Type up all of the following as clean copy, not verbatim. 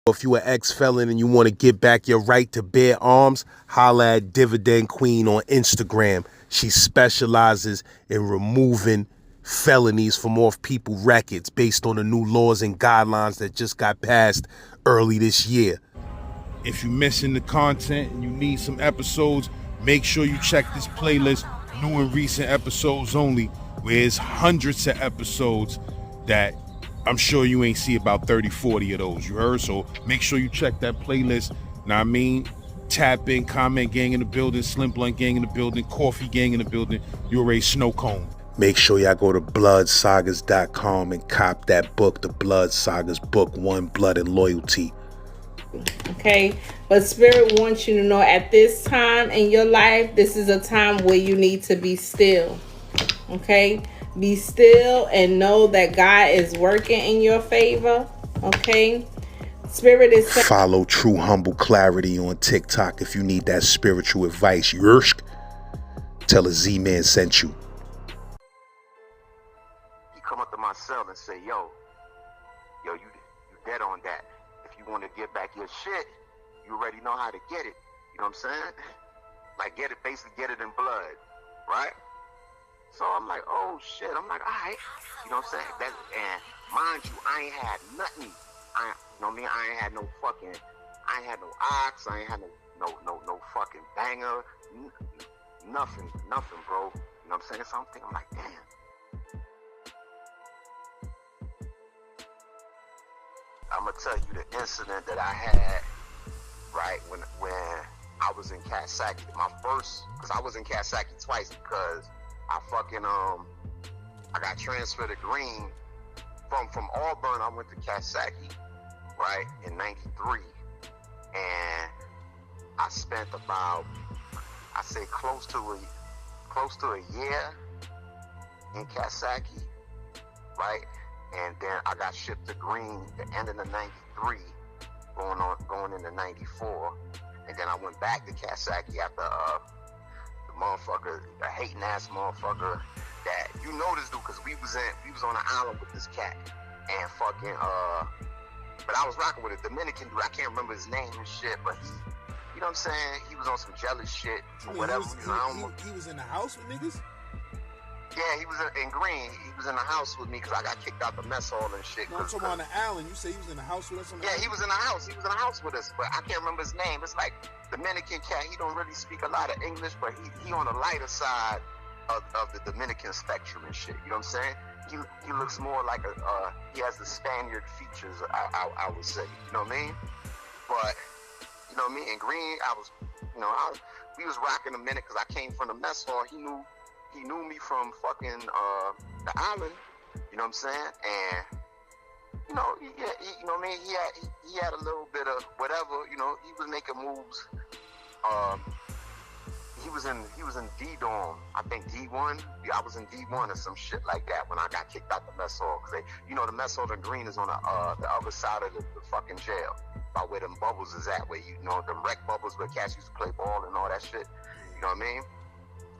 If you an ex-felon and you want to get back your right to bear arms, holla at Dividend Queen on Instagram. She specializes in removing felonies from off people records based on the new laws and guidelines that just got passed early this year. If you're missing the content and you need some episodes, make sure you check this playlist, new and recent episodes only, where there's hundreds of episodes that I'm sure you ain't see about 30, 40 of those, you heard? So make sure you check that playlist. Know what I mean? Tap in, comment gang in the building, Slim Blunt gang in the building, Coffee gang in the building. You already snow cone. Make sure y'all go to bloodsagas.com and cop that book, The Blood Sagas, Book 1, Blood and Loyalty. Okay, but Spirit wants you to know at this time in your life, this is a time where you need to be still. Okay, be still and know that God is working in your favor. Okay, Spirit is follow True Humble Clarity on TikTok if you need that spiritual advice. Yersk, tell a Z-Man sent you. He come up to my cell and say, yo, you dead on that. If you want to get back your shit, you already know how to get it. You know what I'm saying? Like basically get it in blood, right? So I'm like, oh shit. I'm like, all right. You know what I'm saying? And mind you, I ain't had nothing. You know what I mean? I ain't had no ox. I ain't had no fucking banger. Nothing, bro. You know what I'm saying? So I'm thinking, I'm like, damn. I'm gonna tell you the incident that I had, right, when I was in Coxsackie. My first, because I was in Coxsackie twice because I got transferred to Greene. From Auburn, I went to Coxsackie, right, in '93, and I spent about, I say close to a year in Coxsackie, right, and then I got shipped to Greene the end of the '93, going into '94, and then I went back to Coxsackie after the hating ass motherfucker that you know this dude, because we was on an island with this cat and fucking but I was rocking with a Dominican dude. I can't remember his name and shit, but he, you know what I'm saying, he was on some jealous shit or whatever reason. He was in the house with niggas? Yeah, he was in Greene. He was in the house with me because I got kicked out the mess hall and shit. No, I'm talking on the island. You say he was in the house with us on the island? He was in the house. He was in the house with us, but I can't remember his name. It's like Dominican cat. He don't really speak a lot of English, but he on the lighter side of the Dominican spectrum and shit. You know what I'm saying? He looks more like he has the Spaniard features, I would say. You know what I mean? But, you know what I mean? In Greene, we was rocking a minute because I came from the mess hall. He knew me from fucking the island, you know what I'm saying? And you know, you know what I mean? He had a little bit of whatever, you know. He was making moves. He was in D-Dorm, I think D1. I was in D1 or some shit like that when I got kicked out the mess hall. Cause the mess hall in Greene is on the other side of the fucking jail, by where them bubbles is at, where them wreck bubbles where cats used to play ball and all that shit. You know what I mean?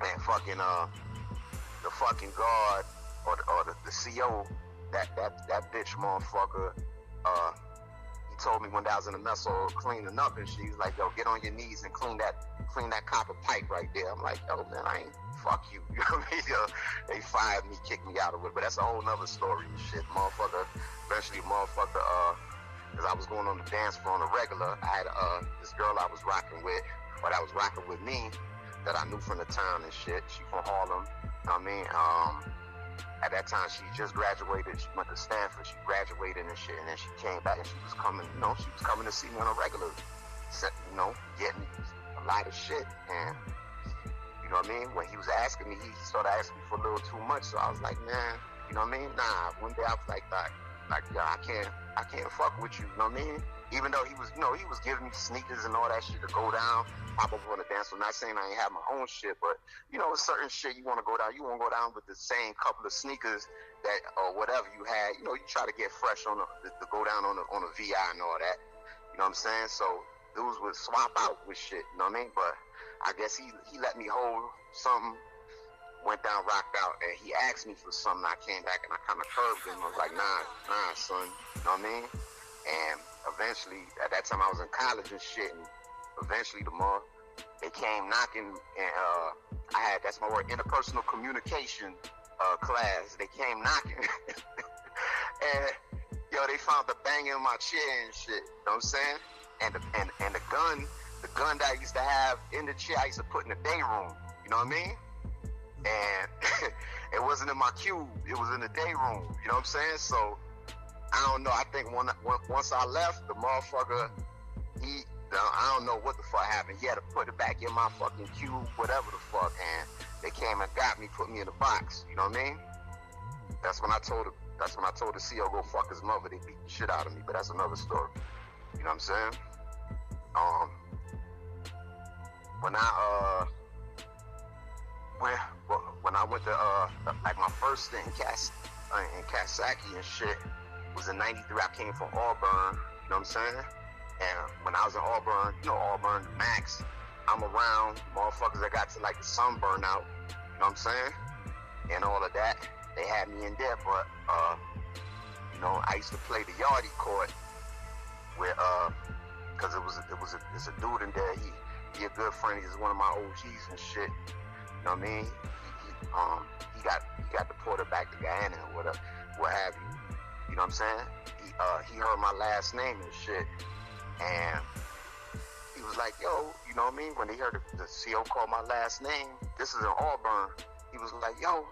And fucking the fucking guard or the CO, that bitch motherfucker, he told me one day I was in the mess hall cleaning up and she was like, yo, get on your knees and clean that copper pipe right there. I'm like, yo man, I ain't, fuck you. You know what I mean? They fired me, kicked me out of it, but that's a whole nother story and shit. Eventually as I was going on the dance floor on a regular, I had this girl I was rocking with, or that was rocking with me, that I knew from the town and shit. She from Harlem, you know what I mean? At that time, she just graduated. She went to Stanford. She graduated and shit, and then she came back and she was coming to see me on a regular, getting a lot of shit. And you know what I mean? When he was asking me, he started asking me for a little too much. So I was like, man, you know what I mean? Nah. One day I was like, yeah, I can't fuck with you. You know what I mean? Even though he was giving me sneakers and all that shit to go down, pop up on the dance floor. Not saying I ain't have my own shit, but with certain shit you want to go down. You want to go down with the same couple of sneakers that or whatever you had. You try to get fresh to go down on a VI and all that. You know what I'm saying? So dudes would swap out with shit. You know what I mean? But I guess he let me hold something. Went down, rocked out, and he asked me for something. I came back and I kind of curbed him. I was like, nah, son. You know what I mean? And eventually, at that time I was in college and shit, and eventually they came knocking, and that's my word, interpersonal communication class. They came knocking, and they found the bang in my chair and shit. You know what I'm saying? And the gun that I used to have in the chair, I used to put in the day room. You know what I mean? And it wasn't in my cube. It was in the day room. You know what I'm saying? So I don't know. I think once I left, the motherfucker, I don't know what the fuck happened. He had to put it back in my fucking cube, whatever the fuck, and they came and got me, put me in a box. You know what I mean? That's when I told the CO go fuck his mother. They beat the shit out of me, but that's another story. You know what I'm saying? When I went to like my first stint in Coxsackie and shit was in '93. I came from Auburn. You know what I'm saying? And when I was in Auburn, Auburn Max, I'm around motherfuckers that got to like the sunburn out. You know what I'm saying? And all of that. They had me in there, but I used to play the yardie court with because it's a dude in there. He a good friend. He's one of my OGs and shit. You know what I mean? He got deported back to Guyana or whatever, what have you. You know what I'm saying? He heard my last name and shit, and he was like, "Yo," you know what I mean? When he heard the CO call my last name, this is in Auburn. He was like, "Yo,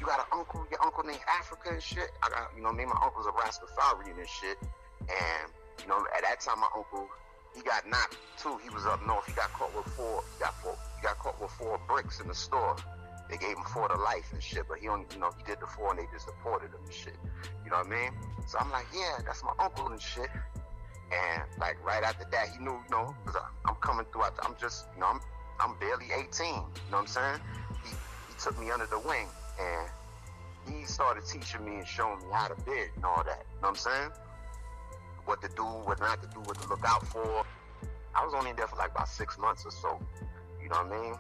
you got an uncle? Your uncle named Africa and shit?" I got, you know what I mean? My uncle's a Rastafarian and shit, and at that time my uncle, he got knocked too. He was up north. He got caught with four bricks in the store. They gave him 4 to life and shit, but he only, he did the 4 and they just deported him and shit. You know what I mean? So I'm like, yeah, that's my uncle and shit. And like right after that, he knew, because I'm coming through. I'm just, I'm barely 18. You know what I'm saying? He took me under the wing and he started teaching me and showing me how to bid and all that. You know what I'm saying? What to do, what not to do, what to look out for. I was only in there for like about 6 months or so. You know what I mean?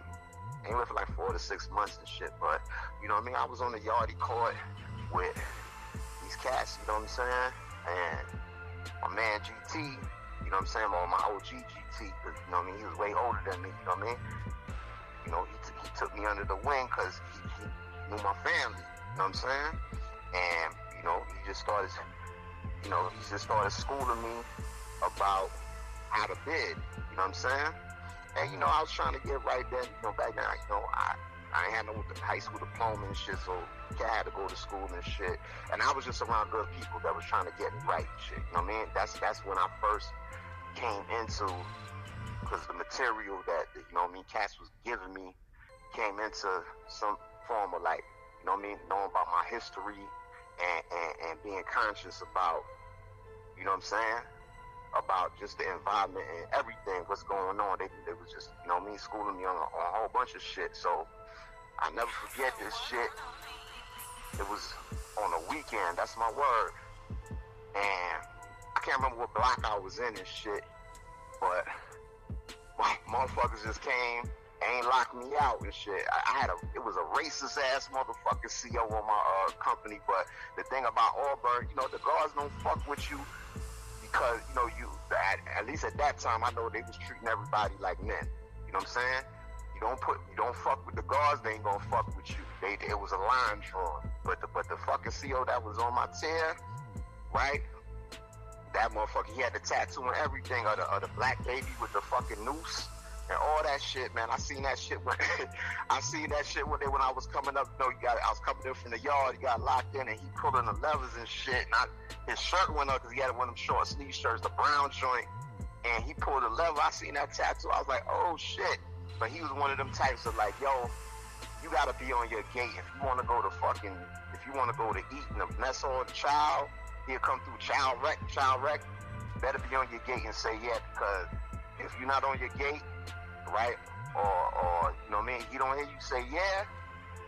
Anywhere for like 4 to 6 months and shit. But, you know what I mean? I was on the yardie court with these cats, you know what I'm saying? And my man GT, you know what I'm saying? Or my OG GT, because, you know what I mean? He was way older than me, you know what I mean? He took me under the wing because he knew my family, you know what I'm saying? And, he just started schooling me about how to bid, you know what I'm saying? And, I was trying to get right then, back then, I ain't had no high school diploma and shit, so I had to go to school and shit. And I was just around good people that was trying to get me right and shit, you know what I mean? That's when I first came into, because the material that, Cass was giving me came into some form of like, knowing about my history and being conscious about, you know what I'm saying? About just the environment and everything, what's going on. They was just, schooling me on a whole bunch of shit. So I never forget this shit. It was on a weekend, that's my word. And I can't remember what block I was in and shit, but motherfuckers just came, ain't locked me out and shit. It was a racist ass motherfucking CO on my company, but the thing about Auburn, the guards don't fuck with you because, at least at that time, I know they was treating everybody like men. You know what I'm saying? You don't fuck with the guards, they ain't gonna fuck with you. It was a line drawn. But the fucking CO that was on my tear, right? That motherfucker, he had the tattoo and everything of the black baby with the fucking noose and all that shit, man. I seen that shit when when I was coming up. I was coming in from the yard. He got locked in and he pulling the levers and shit. And his shirt went up because he had one of them short sleeve shirts, the brown joint. And he pulled the lever. I seen that tattoo. I was like, oh shit. But he was one of them types of like, yo, you gotta be on your gate if you want to go to eat in the mess hall, the child. He'll come through child rec, better be on your gate and say yeah, because if you're not on your gate, right, or you know what I mean, he don't hear you say yeah,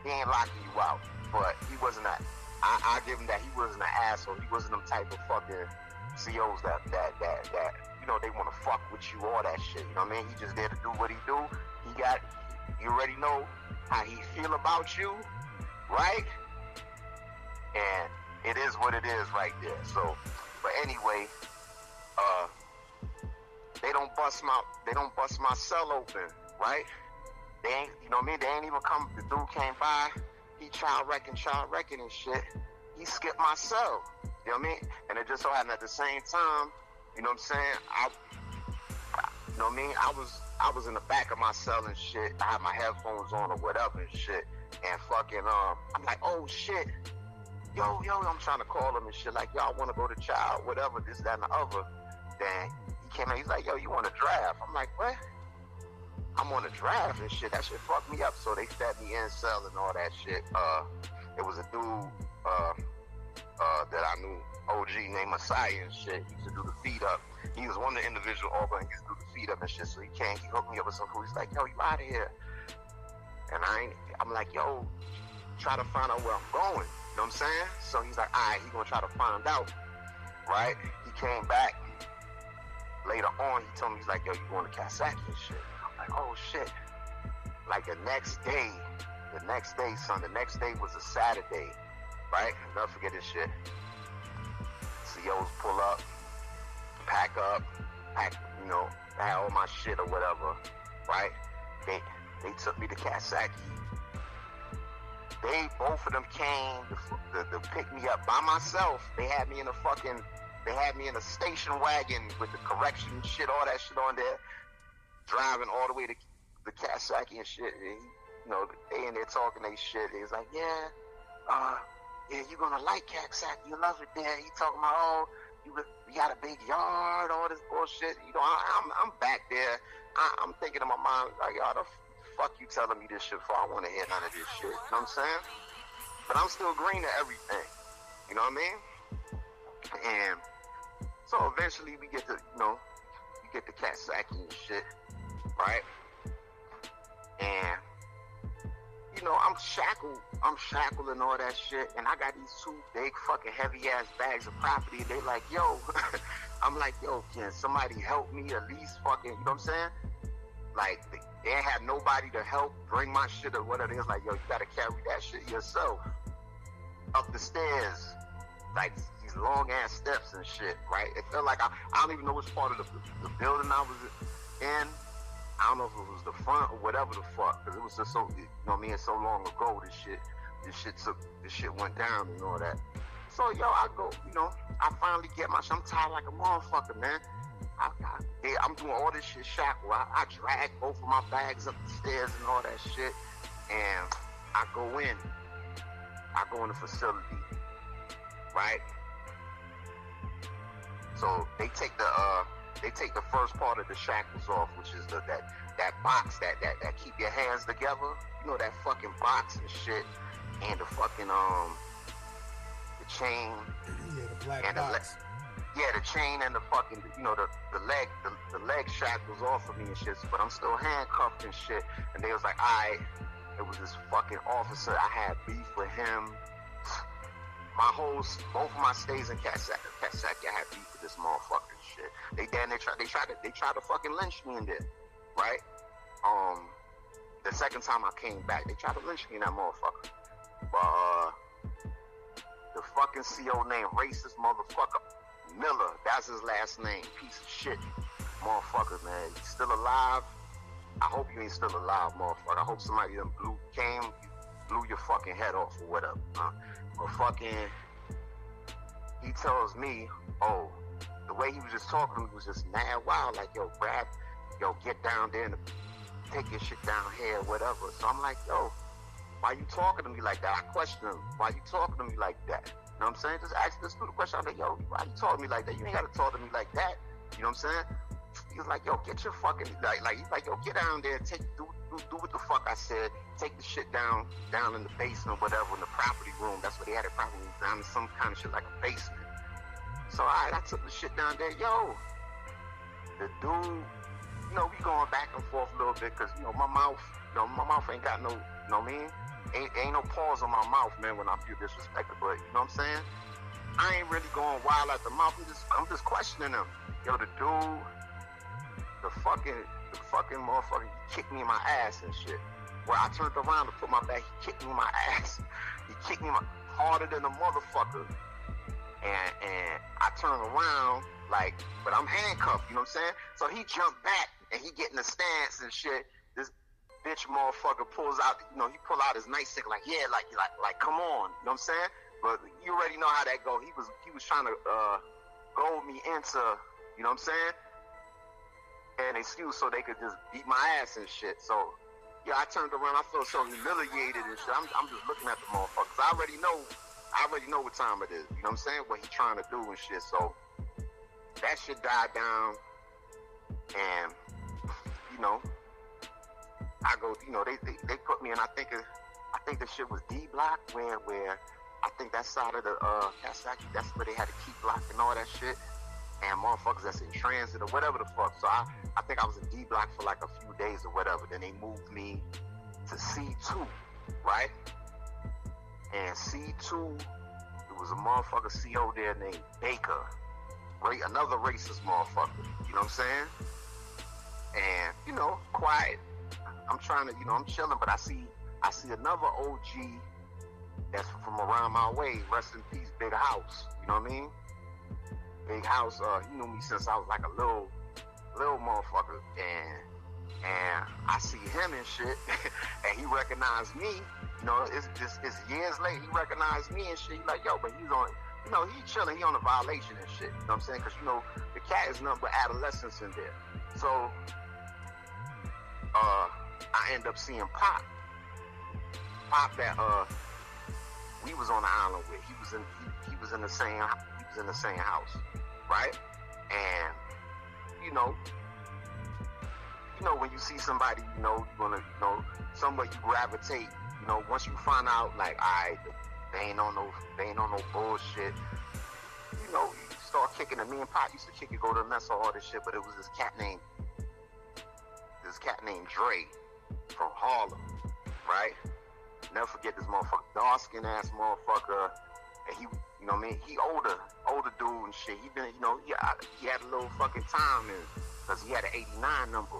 he ain't locking you out. But he wasn't that. I give him that. He wasn't an asshole. He wasn't them type of fucking COs that they want to fuck with you, all that shit. You know what I mean? He just there to do what he do. You already know how he feel about you, right? And it is what it is right there. So But anyway, they don't bust my cell open, right? They ain't, you know what I mean? They ain't even come. The dude came by. He child wrecking and shit. He skipped my cell. You know what I mean? And it just so happened at the same time. You know what I'm saying? You know what I mean? I was in the back of my cell and shit. I had my headphones on or whatever and shit. And fucking, I'm like, oh shit. Yo, I'm trying to call him and shit. Like, yo, I want to go to child, whatever, this, that, and the other. Then he came in, he's like, yo, you want to draft? I'm like, what? I'm on a draft and shit. That shit fucked me up. So they fed me in cell and all that shit. It was a dude that I knew, OG, named Messiah and shit. He used to do the feed up. He was one of the individual organs. He used to do the feed up and shit. So he hooked me up with some food. He's like, yo, you out of here. And I'm like, yo, try to find out where I'm going. You know what I'm saying? So he's like, all right, he's gonna try to find out. Right? He came back. Later on, he told me, he's like, yo, you going to Coxsackie and shit. I'm like, oh shit. Like the next day, son, the next day was a Saturday. Right? Never forget this shit. COs pull up, pack, you know, had all my shit or whatever, right? They took me to Coxsackie. Both of them came to pick me up by myself. They had me in a station wagon with the correction shit, all that shit on there, driving all the way to the Coxsackie and shit. And, you know, they in there talking they shit. He's like, yeah, you're gonna like Coxsackie, you love it there. He talking about, oh, you got a big yard, all this bullshit. You know, I'm back there. I'm thinking in my mind, like, yo, the fuck you telling me this shit for? I want to hear none of this shit. You know what I'm saying? But I'm still green to everything. You know what I mean? And so eventually we get to, you know, Coxsackie and shit, right? And you know, I'm shackled and all that shit, and I got these two big fucking heavy ass bags of property. They like, yo, I'm like, yo, can somebody help me at least fucking, you know what I'm saying? Like, they ain't have nobody to help bring my shit or whatever it is. Like, yo, you gotta carry that shit yourself up the stairs, like these long ass steps and shit, right? It felt like I don't even know which part of the building I was in. I don't know if it was the front or whatever the fuck, because it was just so, you know what I mean, so long ago, this shit went down and all that. So, yo, I go, you know, I finally get my shit. I'm tired like a motherfucker, man. I'm doing all this shit shackled. I drag both of my bags up the stairs and all that shit, and I go in the facility, right? So they take the first part of the shackles off, which is that box that keep your hands together. You know, that fucking box and shit, and the fucking the chain. Yeah, the black and box. The chain and the fucking, you know, the leg shackles off of me and shit. But I'm still handcuffed and shit. And they was like, alright, it was this fucking officer. I had beef with him. Both of my stays in Coxsackie, I had beef with this motherfucker and shit. They tried to fucking lynch me in there, right? The second time I came back, they tried to lynch me in that motherfucker. But the fucking CO named racist motherfucker Miller, that's his last name, piece of shit, motherfucker, man. He's still alive. I hope you ain't still alive, motherfucker. I hope somebody done blew your fucking head off or whatever. But fucking, he tells me, oh, the way he was just talking to me was just mad wild. Like, yo, get down there and take your shit down here, whatever. So I'm like, yo, why you talking to me like that? I question him. Why you talking to me like that? You know what I'm saying? Just ask this stupid question. I'm like, yo, why you talking to me like that? You ain't got to talk to me like that. You know what I'm saying? He was like, yo, get your fucking, he's like, yo, get down there, do what the fuck I said. Take the shit down in the basement or whatever, in the property room. That's where they had it, property room, down in some kind of shit like a basement. So, I took the shit down there. Yo, the dude, you know, we going back and forth a little bit because, you know, my mouth ain't got no, you know what I mean? Ain't no pause on my mouth, man, when I feel disrespected, but you know what I'm saying? I ain't really going wild at the mouth. I'm just questioning him. Yo, the dude, the fucking motherfucker, he kicked me in my ass and shit. Where I turned around to put my back, he kicked me in my ass. He kicked me harder than a motherfucker. and I turn around, like, but I'm handcuffed, you know what I'm saying? So he jumped back, and he get in the stance and shit. This bitch motherfucker pulls out, you know, he pull out his nightstick, like, yeah, like, come on, you know what I'm saying? But you already know how that go. He was trying to goad me into, you know what I'm saying? An excuse so they could just beat my ass and shit. So yeah, I turned around. I felt so humiliated and shit. I'm just looking at the motherfuckers. I already know what time it is. You know what I'm saying? What he trying to do and shit. So that shit died down, and you know, I go. You know, they put me in. I think the shit was D block where I think that side of the Coxsackie, that's where they had to keep block and all that shit. And motherfuckers that's in transit or whatever the fuck. So I think I was in D block for like a few days or whatever. Then they moved me to C2, right? And C2, it was a motherfucker CO there named Baker, another racist motherfucker. You know what I'm saying? And you know, quiet. I'm trying to, you know, I'm chilling, but I see another OG that's from around my way. Rest in peace, Big House. You know what I mean? Big House, he knew me since I was like a little motherfucker, and I see him and shit, and he recognized me. You know, it's years later. He recognized me and shit. He like, yo, but he's on, you know, he chilling. He on a violation and shit. You know what I'm saying? Because you know, the cat is nothing but adolescence in there. So, I end up seeing Pop that we was on the island with. He was in the same house, right? And you know when you see somebody, you know, you're gonna, you know, somewhere you gravitate. You know, once you find out, like, alright, they ain't on no bullshit. You know, you start kicking it. Me and Pop used to kick it, go to the mess, all this shit. But it was this cat named Dre from Harlem, right? Never forget this motherfucker, dark skin ass motherfucker, and he, you know what I mean? He older dude and shit. He been, you know, he had a little fucking time in, cause he had an 89 number.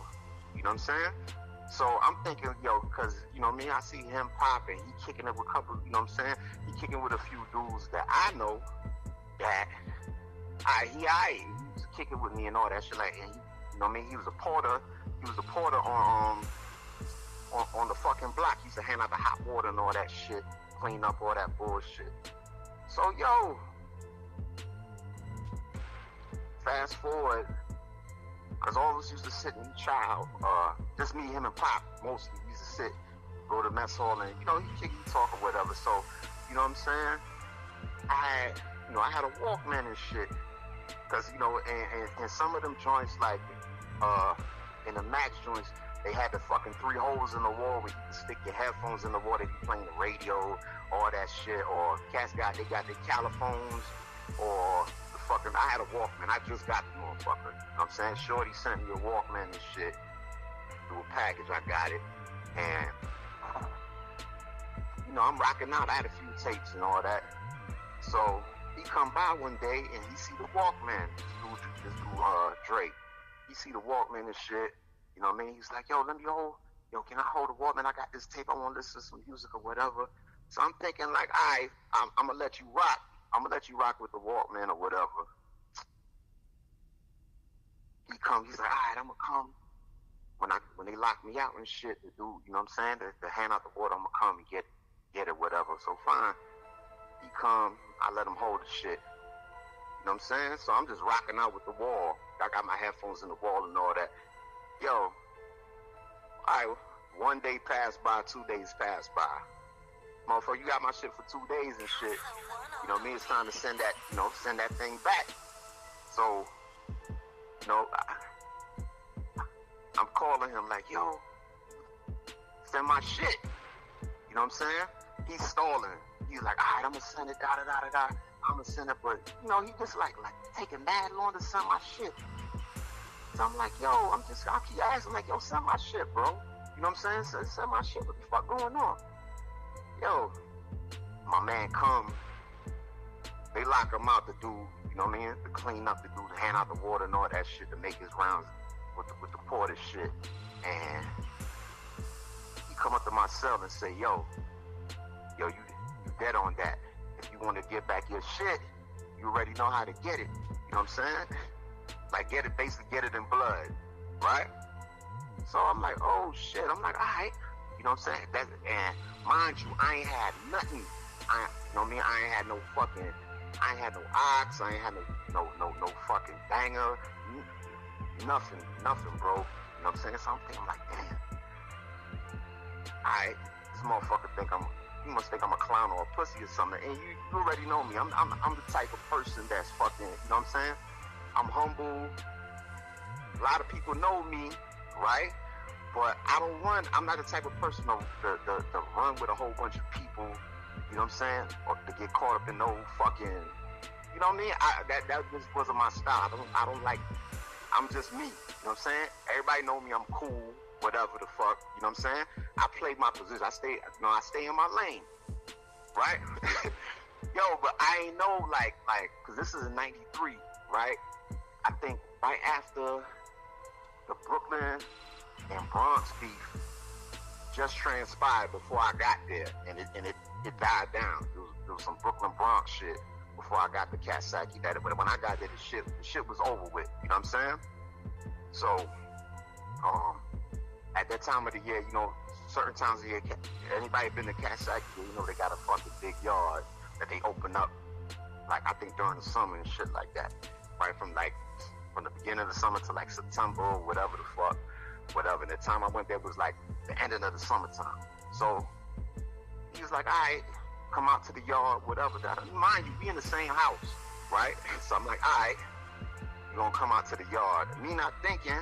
You know what I'm saying? So I'm thinking, yo, cause you know what I mean? I see him popping. He kicking it with a couple. You know what I'm saying? He kicking with a few dudes that I know that he used to kick it with me and all that shit. Like, and he, you know what I mean? He was a porter. He was a porter on the fucking block. He used to hand out the hot water and all that shit, clean up all that bullshit. So, yo, fast forward, because all of us used to sit and eat chow. Just me, him, and Pop, mostly. We used to sit, go to mess hall, and, you know, he kick, he talk or whatever. So, you know what I'm saying? I had a Walkman and shit. Because, you know, and some of them joints, like, in the Max joints, they had the fucking 3 holes in the wall where you can stick your headphones in the wall. They be playing the radio, all that shit. Or cats got their Caliphones, or the fucking, I had a Walkman. I just got the motherfucker. You know what I'm saying? Shorty sent me a Walkman and shit through a package. I got it. And, you know, I'm rocking out. I had a few tapes and all that. So he come by one day and he see the Walkman. This dude, Drake. He see the Walkman and shit. You know what I mean? He's like, yo, can I hold the Walkman? I got this tape. I want to listen to some music or whatever. So I'm thinking, like, I'm going to let you rock. I'm going to let you rock with the Walkman or whatever. He comes. He's like, all right, I'm going to come. When they lock me out and shit, the dude, you know what I'm saying? To hand out the water, I'm going to come and get it, whatever. So fine. He come. I let him hold the shit. You know what I'm saying? So I'm just rocking out with the wall. I got my headphones in the wall and all that. Yo, all right, one day passed by, 2 days passed by. Motherfucker, you got my shit for 2 days and shit. You know what I mean? It's time to send that thing back. So, you know, I'm calling him like, yo, send my shit. You know what I'm saying? He's stalling. He's like, all right, I'm going to send it, da-da-da-da-da. I'm going to send it, but, you know, he just like taking mad long to send my shit. So I'm like, yo, I keep asking, like, yo, send my shit, bro. You know what I'm saying? Send my shit. What the fuck going on? Yo, my man come. They lock him out to do, you know what I mean? To clean up, to hand out the water and all that shit, to make his rounds with the porter shit. And he come up to my cell and say, yo, you dead on that. If you want to get back your shit, you already know how to get it. You know what I'm saying? Like basically get it in blood, right? So I'm like, oh shit. I'm like, all right. You know what I'm saying? And mind you, I ain't had nothing. You know what I mean? I ain't had no ox. I ain't had no fucking banger. Nothing, bro. You know what I'm saying? So I'm thinking like, damn. Alright, this motherfucker he must think I'm a clown or a pussy or something. And you already know me. I'm the type of person that's fucking, you know what I'm saying? I'm humble. A lot of people know me, right? But I'm not the type of person to run with a whole bunch of people, you know what I'm saying? Or to get caught up in no fucking, you know what I mean? That just wasn't my style. I don't like, I'm just me, you know what I'm saying? Everybody know me, I'm cool, whatever the fuck, you know what I'm saying? I play my position, I stay in my lane, right? Yo, but I ain't know, like, cause this is in 93, right? I think right after the Brooklyn and Bronx beef just transpired before I got there, and it died down. There was some Brooklyn Bronx shit before I got to Coxsackie. But when I got there, the shit was over with. You know what I'm saying? So, at that time of the year, you know, certain times of the year, anybody been to Coxsackie, you know, they got a fucking big yard that they open up, like I think during the summer and shit like that, right? From the beginning of the summer to like September or whatever the fuck, whatever. And the time I went there was like the ending of the summertime. So he was like, all right, come out to the yard, whatever. Mind you, we in the same house, right? So I'm like, all right, you're gonna come out to the yard. Me not thinking,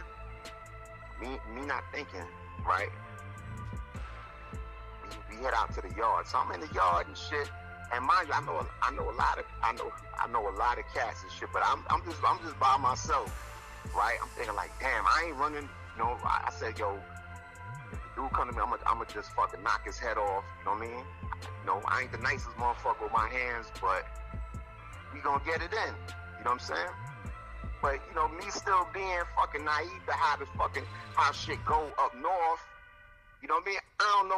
right? We head out to the yard. So I'm in the yard and shit. And mind you, I know a lot of cats and shit, but I'm just by myself, right? I'm thinking like, damn, I ain't running. You know, I said, yo, if the dude come to me, I'm gonna just fucking knock his head off. You know what I mean? You know, I ain't the nicest motherfucker with my hands, but we gonna get it in. You know what I'm saying? But you know, me still being fucking naive to how shit go up north. You know what I mean? I don't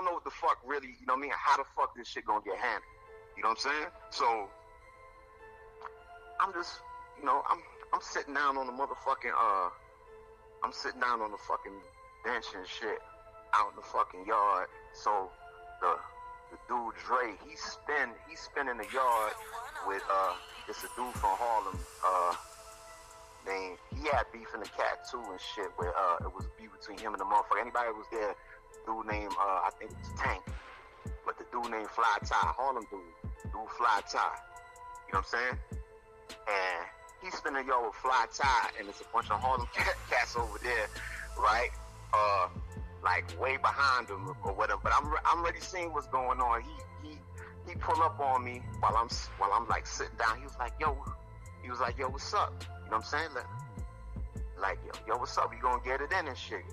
know what the fuck really. You know what I mean? How the fuck this shit gonna get handled? You know what I'm saying? So I'm just, you know, I'm sitting down on the motherfucking I'm sitting down on the fucking bench and shit out in the fucking yard. So the dude Dre, he's spinning the yard with it's a dude from Harlem named, he had beef in the cat too and shit, where it was beef between him and the motherfucker. Anybody that was there, dude named I think it was Tank, but the dude named Fly Tie, Harlem dude Fly Tie. You know what I'm saying? And he's spinning yard with Fly Tie, and it's a bunch of Harlem cats over there, right? Like way behind him or whatever. But I'm already seeing what's going on. He pull up on me while I'm like sitting down. He was like, yo, what's up? You know what I'm saying? Like yo, what's up? We gonna get it in and shit.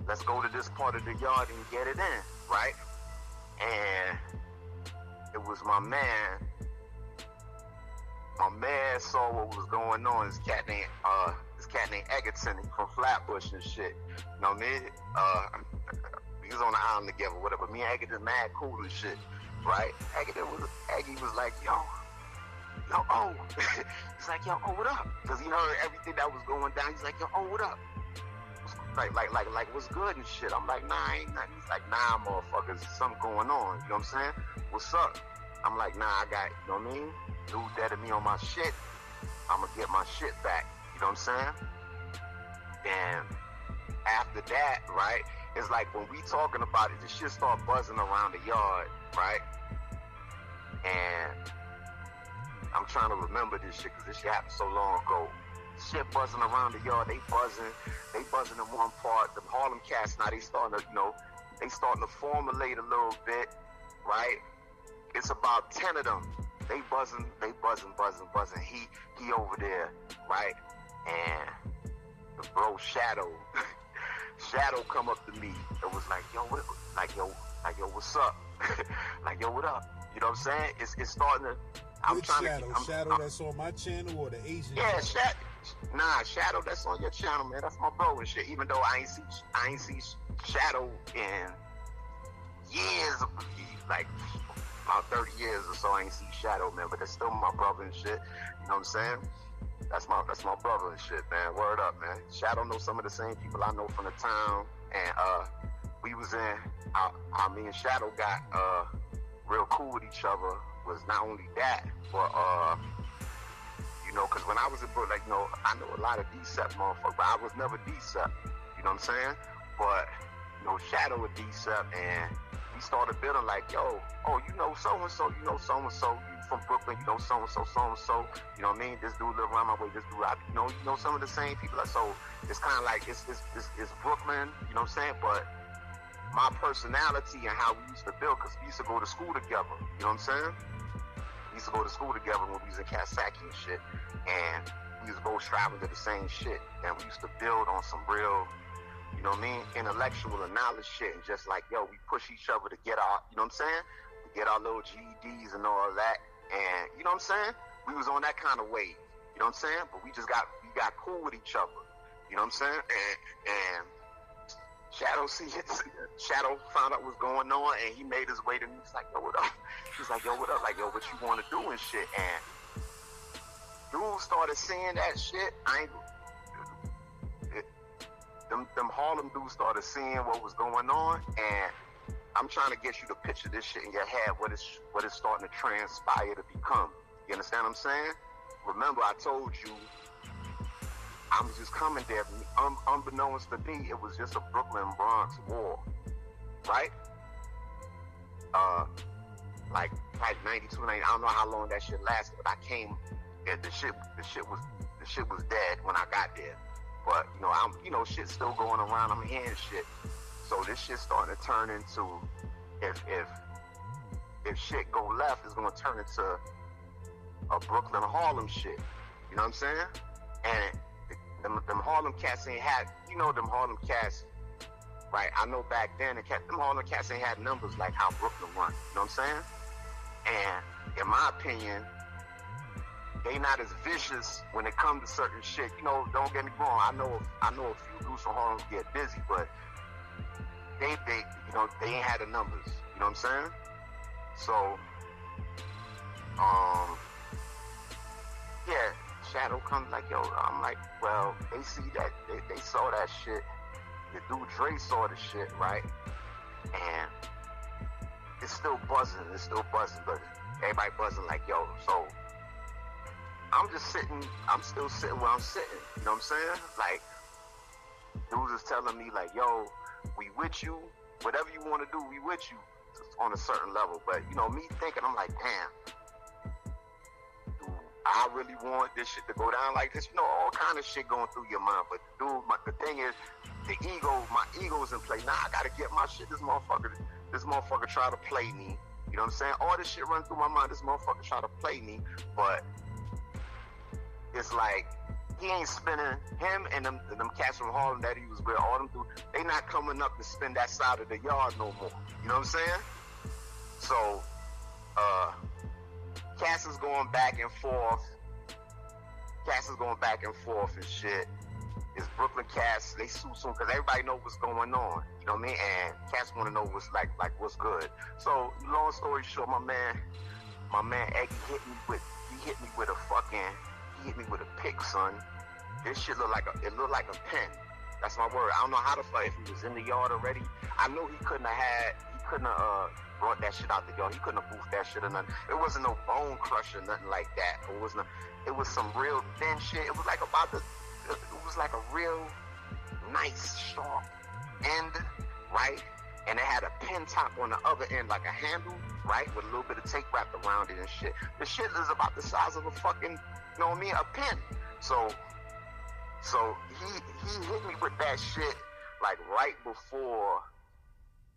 Let's go to this part of the yard and get it in, right? And it was my man. My man saw what was going on. This cat named Egerton from Flatbush and shit. You know what I mean? We was on the island together, whatever. Me and Egerton mad cool and shit, right? Eggy was like, yo, oh. He's like, yo, oh, what up? Because he heard everything that was going down. He's like, yo, oh, what up? Like, what's good and shit? I'm like, nah, ain't nothing. He's like, nah, motherfuckers, something going on. You know what I'm saying? What's up? I'm like, nah, I got, you know what I mean? Dude deaded me on my shit. I'm gonna get my shit back. You know what I'm saying? And after that, right, it's like when we talking about it, the shit start buzzing around the yard, right? And I'm trying to remember this shit because this shit happened so long ago. Shit buzzing around the yard, they buzzing in one part. The Harlem cats now, they starting to formulate a little bit, right? It's about 10 of them. They buzzing. He over there, right? And the bro Shadow come up to me. It was like, yo, what's up? Like, yo, what up? You know what I'm saying? It's starting to. Shadow that's on my channel or the Asian? Yeah, Shadow that's on your channel, man. That's my bro and shit. Even though I ain't see Shadow in years, like about 30 years or so I ain't see Shadow, man, but that's still my brother and shit. You know what I'm saying? That's my brother and shit, man. Word up, man. Shadow knows some of the same people I know from the town, and we was in. Me and Shadow got real cool with each other. Was not only that, but you know, because when I was in Brooklyn, like, you know, I know a lot of D-Sep motherfuckers, but I was never D-Sep. You know what I'm saying? But you know, Shadow a D-Sep, and we started building like, yo, oh, you know so-and-so, you know so-and-so, you from Brooklyn, you know so-and-so, so-and-so, you know what I mean? This dude live around my way, this dude, you know some of the same people. So it's kind of like, it's Brooklyn, you know what I'm saying? But my personality and how we used to build, because we used to go to school together, you know what I'm saying? We used to go to school together when we was in Coxsackie and shit, and we used to both striving to the same shit, and we used to build on some real, you know what I mean, intellectual and knowledge shit, and just like, yo, we push each other to get our, you know what I'm saying, to get our little GEDs and all that, and you know what I'm saying, we was on that kind of wave, you know what I'm saying, but we got cool with each other, you know what I'm saying, and Shadow found out what's going on, and he made his way to me. He's like, yo, what up? He's like, yo, what up? Like, yo, what you want to do and shit? And dude started seeing that shit. Them Harlem dudes started seeing what was going on, and I'm trying to get you to picture this shit in your head, what it's starting to transpire to become. You understand what I'm saying? Remember, I told you, I was just coming there. Unbeknownst to me, it was just a Brooklyn-Bronx war, right? Like 92, 90. I don't know how long that shit lasted, but I came. The shit was dead when I got there. But shit still going around. I'm hearing shit. So this shit starting to turn into, if shit go left, it's gonna turn into a Brooklyn Harlem shit. You know what I'm saying? And them Harlem cats ain't had, them Harlem cats, right? I know back then, them Harlem cats ain't had numbers like how Brooklyn run. You know what I'm saying? And in my opinion, they not as vicious when it comes to certain shit. Don't get me wrong. I know a few dudes from Harlem get busy, but they ain't had the numbers. You know what I'm saying? So, yeah. Shadow comes like, yo, I'm like, well, they see that, they saw that shit. The dude Dre saw the shit, right? And it's still buzzing, but everybody buzzing like, yo, so I'm still sitting where I'm sitting, you know what I'm saying? Like, dudes is telling me like, yo, we with you, whatever you want to do, we with you on a certain level. But, me thinking, I'm like, damn, I really want this shit to go down like this. All kind of shit going through your mind. But dude, the thing is, my ego's in play. Now I gotta get my shit. This motherfucker try to play me. You know what I'm saying? All this shit run through my mind. This motherfucker try to play me. But it's like, he ain't spinning, him and them cats from Harlem that he was with, all them dudes, they not coming up to spin that side of the yard no more. You know what I'm saying? So, Cass is going back and forth and shit. It's Brooklyn Cass. They sue soon because everybody know what's going on. You know what I mean? And Cass want to know what's like what's good. So long story short, my man Eggy hit me with a pick, son. This shit looked like a pen. That's my word. I don't know how the fuck, if he was in the yard already. I know he couldn't have brought that shit out the yard. He couldn't have boofed that shit or nothing. It wasn't no bone crusher, nothing like that. It was some real thin shit. It was like a real nice, sharp end, right? And it had a pin top on the other end, like a handle, right? With a little bit of tape wrapped around it and shit. The shit is about the size of a fucking, you know what I mean? A pin. So he hit me with that shit like right before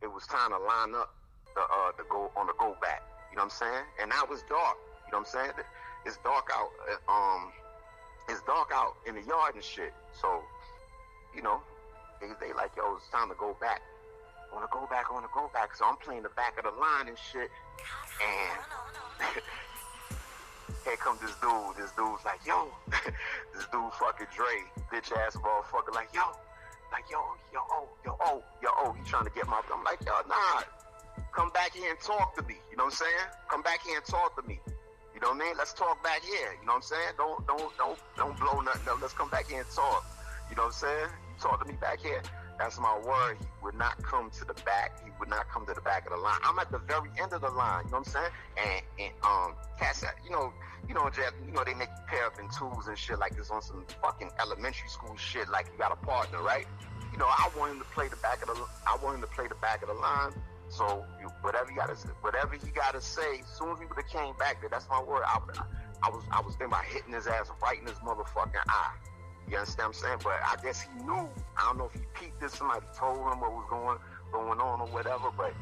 it was time to line up the go back. You know what I'm saying? And now it's dark. You know what I'm saying? It's dark out. It's dark out in the yard and shit. So, they like, yo, it's time to go back. I want to go back. So I'm playing the back of the line and shit. And here comes this dude. This dude's like, yo, this dude fucking Dre, bitch ass motherfucker, like, yo, he trying to get my, I'm like, yo, nah, come back here and talk to me. You know what I'm saying? Come back here and talk to me. You know what I mean? Let's talk back here. You know what I'm saying? Don't blow nothing up. Let's come back here and talk. You know what I'm saying? You talk to me back here. That's my word. He would not come to the back. He would not come to the back of the line. I'm at the very end of the line. You know what I'm saying? And cats, you know, Jeff, you know, they make you pair up in twos and shit like this on some fucking elementary school shit. Like you got a partner, right? You know, I want him to play the back of the line. So whatever he gotta say, as soon as he would have came back there, that's my word. I was thinking about hitting his ass right in his motherfucking eye. You understand what I'm saying? But I guess he knew. I don't know if he peeped this, somebody told him what was going on or whatever, but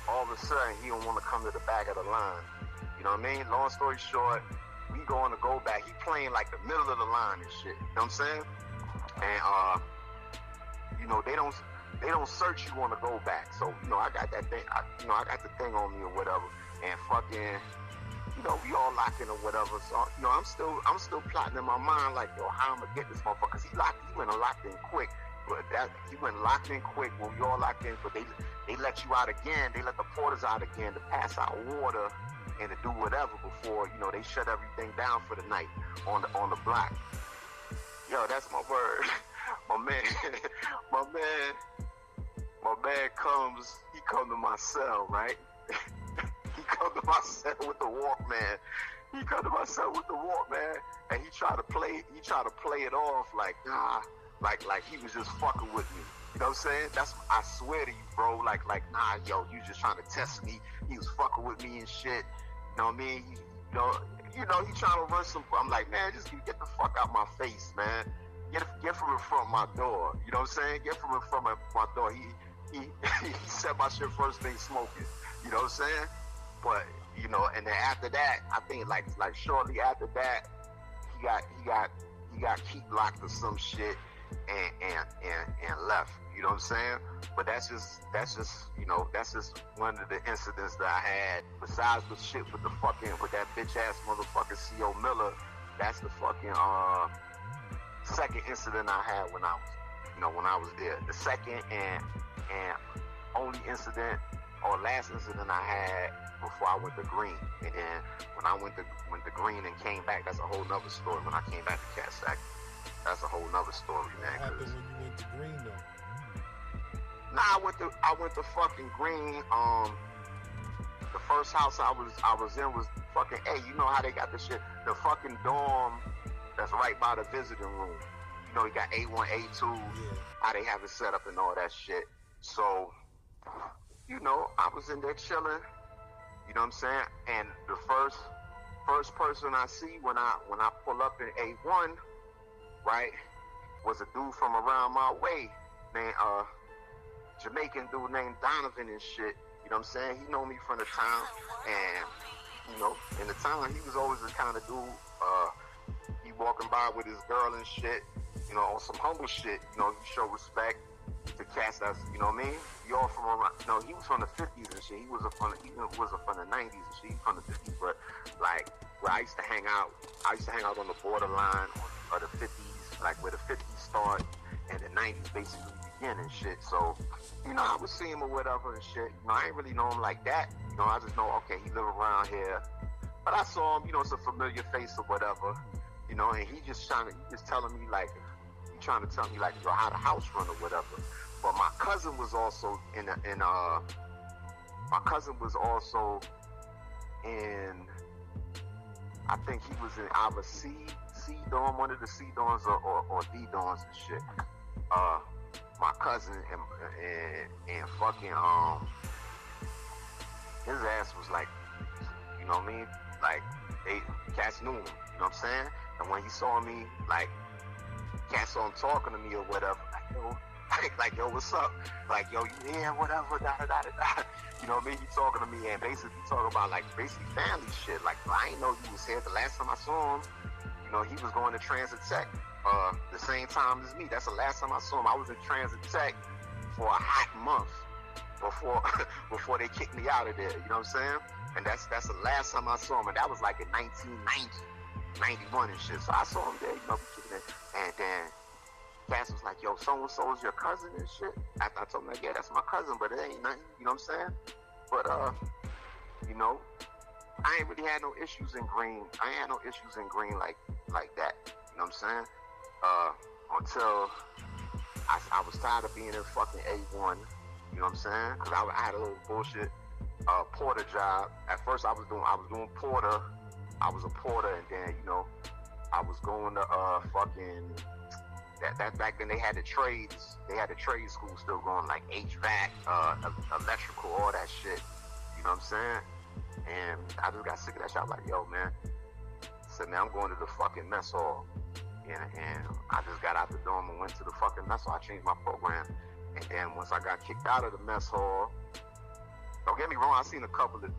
all of a sudden he don't want to come to the back of the line. You know what I mean? Long story short, we going to go back. He playing like the middle of the line and shit. You know what I'm saying? And you know, they don't search you on the go back. So, you know, I got that thing, I got the thing on me or whatever. And fucking, you know, we all locking or whatever. So, you know, I'm still plotting in my mind like, yo, how I'm gonna get this motherfucker? Cause he went and locked in quick. But he went locked in quick when we all locked in. But they let you out again. They let the porters out again to pass out water and to do whatever before, you know, they shut everything down for the night on the block. Yo, that's my word. My man comes to my cell, right? He come to my cell with the Walkman. And he tried to play it off like, nah, like he was just fucking with me. You know what I'm saying? I swear to you, bro, like, nah, yo, you just trying to test me. He was fucking with me and shit. You know what I mean? You know, he trying to run some, I'm like, man, just get the fuck out my face, man. Get from in front of my door. You know what I'm saying? Get from in front of my door. He said my shit first thing smoking. You know what I'm saying? But, you know, and then after that, I think like shortly after that, he got key locked or some shit and left. You know what I'm saying? But that's just you know, that's just one of the incidents that I had. Besides the shit with that bitch ass motherfucking C.O. Miller, that's the fucking second incident I had when I was there. The second and only incident or last incident I had before I went to Greene. And then when I went to Greene and came back, that's a whole nother story. When I came back to Coxsackie, that's a whole nother story, man. What happened when you went to Greene though? Nah, I went to fucking Greene. The first house I was in was fucking, hey, you know how they got the shit, the fucking dorm that's right by the visiting room. You know, you got A1, A2, yeah. How they have it set up and all that shit. So, you know, I was in there chilling. You know what I'm saying? And the first person I see when I pull up in A1, right, was a dude from around my way, named Jamaican dude named Donovan and shit. You know what I'm saying? He know me from the town, and you know, in the town he was always the kind of dude. He walking by with his girl and shit. You know, on some humble shit. You know, you show respect to cats that's, you know what I mean? You all from around, you know, he was from the 50s and shit. He wasn't from the 90s and shit. He from the 50s, but like where I used to hang out on the borderline of the 50s, like where the 50s start and the 90s basically begin and shit. So, you know, I would see him or whatever and shit. You know, I ain't really know him like that. You know, I just know, okay, he live around here. But I saw him, you know, it's a familiar face or whatever. You know, and he just telling me like, he trying to tell me like, yo, how the house run or whatever. But my cousin was also in I think he was in either C dorm, one of the C dorms or D dorms and shit. My cousin and fucking his ass was like, you know what I mean? Like cats knew him, you know what I'm saying? And when he saw me, like cats saw him talking to me or whatever, like yo, what's up? Like yo, you here? Whatever, da da da da. You know what I mean? He talking to me and basically talking about like basically family shit. Like I ain't know he was here. The last time I saw him, you know, he was going to Transit Tech the same time as me. That's the last time I saw him. I was in Transit Tech for a hot month before they kicked me out of there. You know what I'm saying? And that's the last time I saw him, and that was like in 1990, 91 and shit. So I saw him there, you know, and then Cass was like, yo, so-and-so is your cousin and shit. After I told him, like, yeah, that's my cousin, but it ain't nothing, you know what I'm saying? But you know, I ain't really had no issues in Greene. I ain't had no issues in Greene like that. You know what I'm saying? Until I was tired of being in fucking A1. You know what I'm saying? Cause I had a little bullshit porter job. At first I was doing porter. I was a porter, and then I was going to fucking that back then they had the trades. They had the trade school still going, like HVAC, electrical, all that shit. You know what I'm saying? And I just got sick of that shit. I was like, yo, man. I said, man, I'm going to the fucking mess hall. And I just got out the dorm and went to the fucking mess hall. I changed my program. And then once I got kicked out of the mess hall, don't get me wrong, I seen a couple of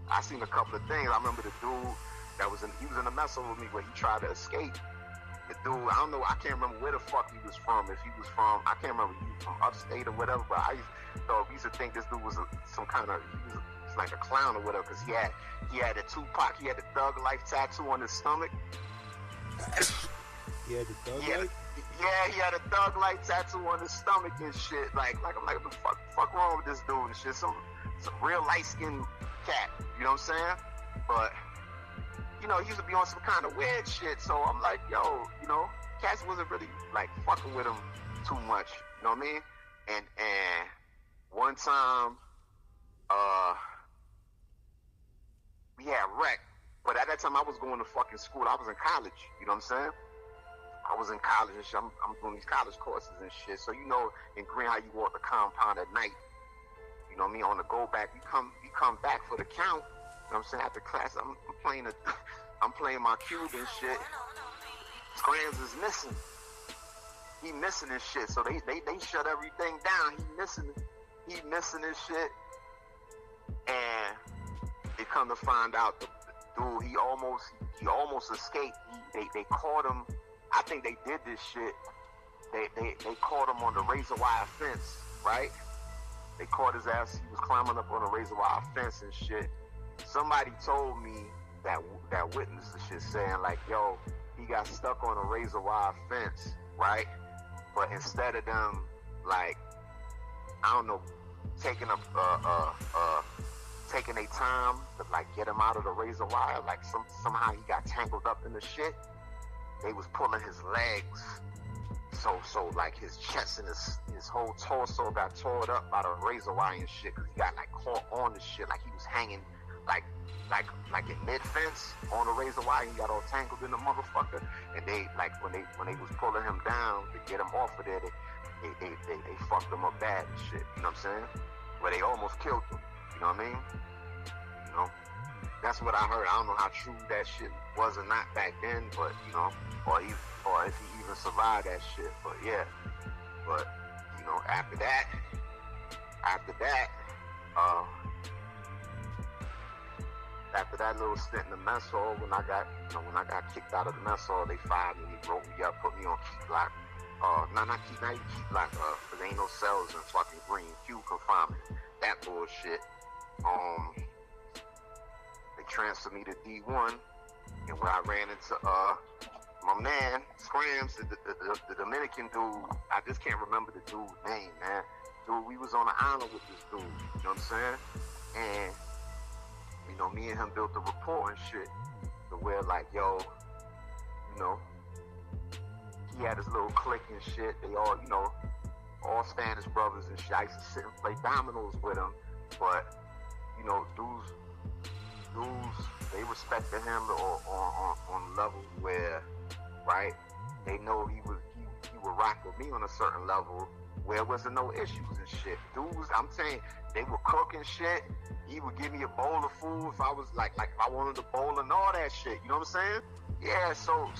things. I remember the dude he was in the mess hall with me where he tried to escape. The dude, I don't know, I can't remember where the fuck he was from. If he was from, I can't remember if he was from upstate or whatever, but I used to think this dude was some kind of, he was like a clown or whatever, because he had the Tupac, he had the Thug Life tattoo on his stomach. He had the Thug Life? Yeah, he had a Thug Life tattoo on his stomach and shit. Like I'm like, what the fuck wrong with this dude and shit? Some real light-skinned cat, you know what I'm saying? But he used to be on some kind of weird shit, so I'm like, yo, cats wasn't really like fucking with him too much, you know what I mean? And one time, we had rec, but at that time I was going to fucking school. I was in college, you know what I'm saying? I was in college and shit. I'm doing these college courses and shit. So in Greene how you walk the compound at night, you know what I mean? On the go back, you come back for the count. You know what I'm saying? After class, I'm playing my cube and shit. Scrams is missing. He missing his shit. So they shut everything down. He missing his shit. And they come to find out the dude, he almost escaped. They caught him. I think they did this shit. They caught him on the razor wire fence, right? They caught his ass. He was climbing up on a razor wire fence and shit. Somebody told me that witnessed the shit, saying like, yo, he got stuck on a razor wire fence, right? But instead of them, like, I don't know, taking their time to like get him out of the razor wire, like somehow he got tangled up in the shit. They was pulling his legs, so like his chest and his whole torso got torn up by the razor wire and shit, cause he got like caught on the shit, like he was hanging like in mid fence on the razor wire. He got all tangled in the motherfucker, and they like when they was pulling him down to get him off of there, they fucked him up bad and shit. You know what I'm saying? Where they almost killed him. You know what I mean? That's what I heard. I don't know how true that shit was or not back then, but or if he even survived that shit. But yeah, but after that, after that little stint in the mess hall, when I got kicked out of the mess hall, they fired me, they broke me up, put me on key block. Not even key block, cause there ain't no cells in fucking Greene. Q confinement. That bullshit. They transferred me to D1, and where I ran into my man Scrams, the Dominican dude. I just can't remember the dude's name, man. Dude, we was on an island with this dude. You know what I'm saying? And me and him built a rapport and shit. To where like, yo, he had his little clique and shit. They all, all Spanish brothers and shit. I used to sit and play dominoes with him. But, dudes, they respected him on a level where, right, they know he would rock with me on a certain level where there wasn't no issues and shit. Dudes, I'm saying, they would cook and shit. He would give me a bowl of food if I was like if I wanted a bowl and all that shit. You know what I'm saying? Yeah, so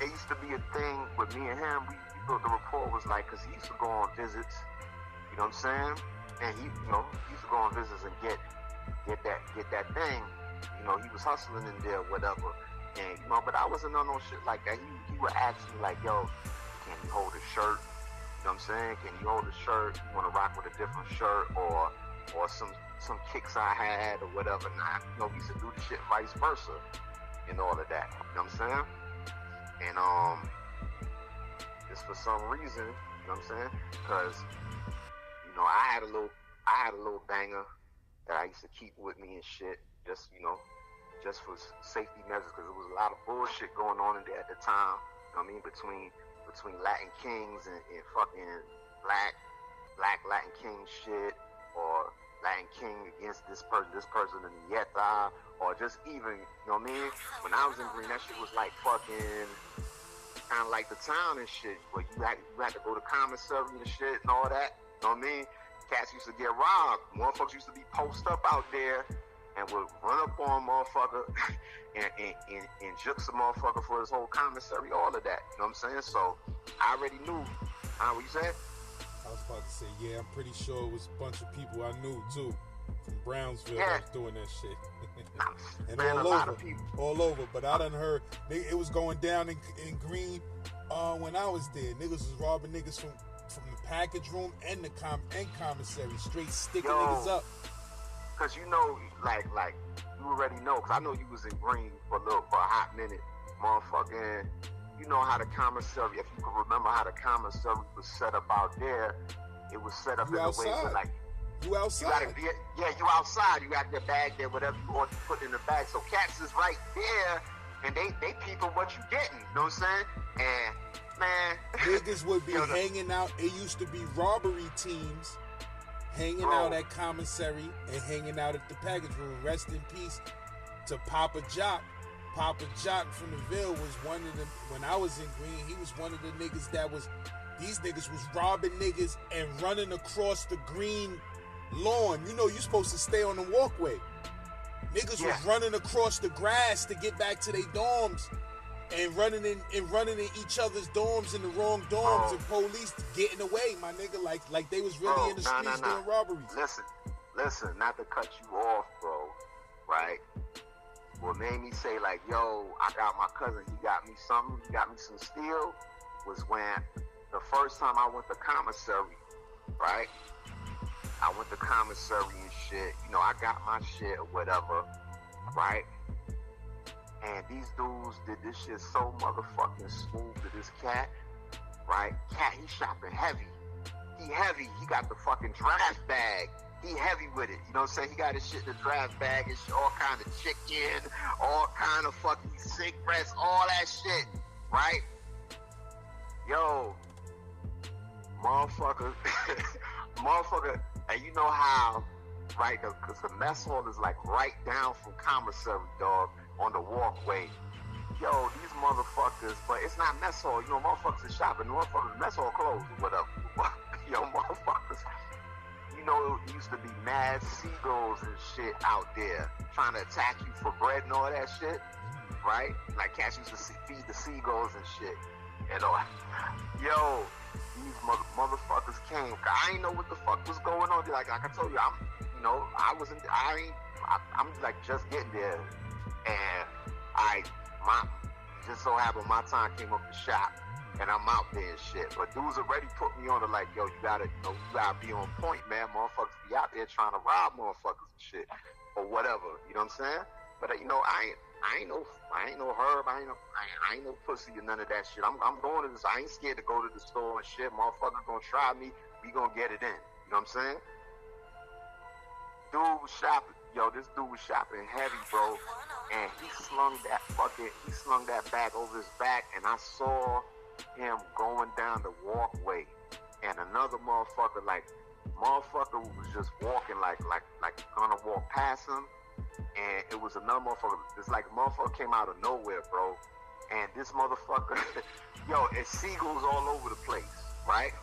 it used to be a thing with me and him. We built the rapport was like, cause he used to go on visits. You know what I'm saying? And he used to go on visits and get that thing. He was hustling in there, whatever. And but I wasn't on no shit like that. He would ask me like, yo, can you hold a shirt? You know what I'm saying? Can you hold a shirt? You want to rock with a different shirt or some kicks I had or whatever. Nah, we used to do the shit vice versa and all of that. You know what I'm saying? And just for some reason, you know what I'm saying? Because I had a little I had a little banger that I used to keep with me and shit, just just for safety measures, because there was a lot of bullshit going on in there at the time. You know what I mean, between Latin Kings and fucking black Latin King shit, or Latin King against this person in the Yeta, or just even, you know what I mean? When I was in Greene, that shit was like fucking kind of like the town and shit, but you had to go to commissary and shit and all that. You know what I mean? Cats used to get robbed. Motherfuckers used to be posted up out there and would run up on a motherfucker and juke some motherfucker for his whole commissary, all of that. You know what I'm saying? So I already knew. What you said? I was about to say, yeah, I'm pretty sure it was a bunch of people I knew too from Brownsville Yeah. that was doing that shit. And Man, a lot of people. all over. But I done heard it was going down in Greene when I was there. Niggas was robbing niggas from the package room and the commissary, straight sticking niggas up. Cause you know, like you already know, cause I know you was in Greene for a hot minute, motherfucking. You know how the commissary, if you can remember how the commissary was set up out there, it was set up You in outside. a way where, like, You outside. you outside. You got your bag there, whatever you want to put in the bag. So cats is right there, and they peeping what you getting. You know what I'm saying? And man, Niggas would be Yo, the- hanging out. It used to be robbery teams hanging Bro. out at commissary and hanging out at the package room. Rest in peace to Papa Jock. Papa Jock from the Ville was one of the, when I was in Greene, he was one of the niggas that was, these niggas was robbing niggas and running across the green lawn. You know, you're supposed to stay on the walkway. Niggas Yeah. was running across the grass to get back to their dorms and running in each other's dorms in the wrong dorms, Oh. and police getting away, my nigga, like they was really Bro, in the nah, streets nah. doing robberies. Listen, not to cut you off, bro, right? What made me say, like, yo, I got my cousin, he got me something, he got me some steel, was when the first time I went to commissary, right? I went to commissary and shit, you know, I got my shit or whatever, right? And these dudes did this shit so motherfucking smooth to this cat, right? Cat, he shopping heavy. He heavy. He got the fucking draft bag. He heavy with it. You know what I'm saying? He got his shit in the draft bag and shit, all kind of chicken, all kind of fucking cigarettes, all that shit, right? Yo, motherfucker, and you know how, right, because the mess hall is like right down from commissary, dog, on the walkway. Yo, these motherfuckers, but it's not mess hall, you know, motherfuckers is shopping, motherfuckers, mess hall closed or whatever. Yo, motherfuckers, you know, it used to be mad seagulls and shit out there trying to attack you for bread and all that shit, right? Like cats used to feed the seagulls and shit. You know, yo, these motherfuckers came. I ain't know what the fuck was going on. Like I told you, I'm like just getting there, and just so happened my time came up to shop, and I'm out there and shit. But dudes already put me on to like, yo, you gotta be on point, man. Motherfuckers be out there trying to rob motherfuckers and shit, or whatever. You know what I'm saying? But you know, I ain't no herb. I ain't no pussy or none of that shit. I'm going to this. I ain't scared to go to the store and shit. Motherfucker gonna try me. We gonna get it in. You know what I'm saying? Dude was shopping. Yo, this dude was shopping heavy, bro. And he slung that bag over his back, and I saw him going down the walkway. And another motherfucker was just walking like gonna walk past him. And it was another motherfucker. It's like a motherfucker came out of nowhere, bro. And this motherfucker, yo, it's seagulls all over the place, right?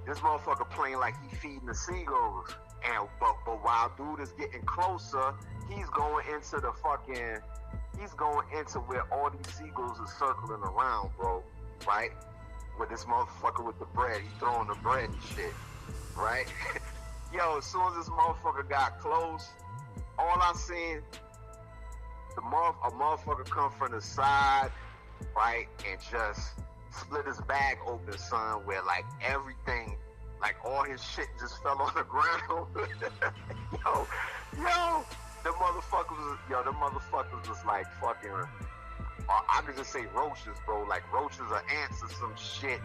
This motherfucker playing like he feeding the seagulls. And but while dude is getting closer, he's going into where all these seagulls are circling around, bro, right? With this motherfucker with the bread, he throwing the bread and shit, right? Yo, as soon as this motherfucker got close, all I seen, a motherfucker come from the side, right, and just split his bag open, son, where like everything, like all his shit just fell on the ground. yo, the motherfuckers was like fucking, I could just say roaches, bro, like roaches or ants or some shit,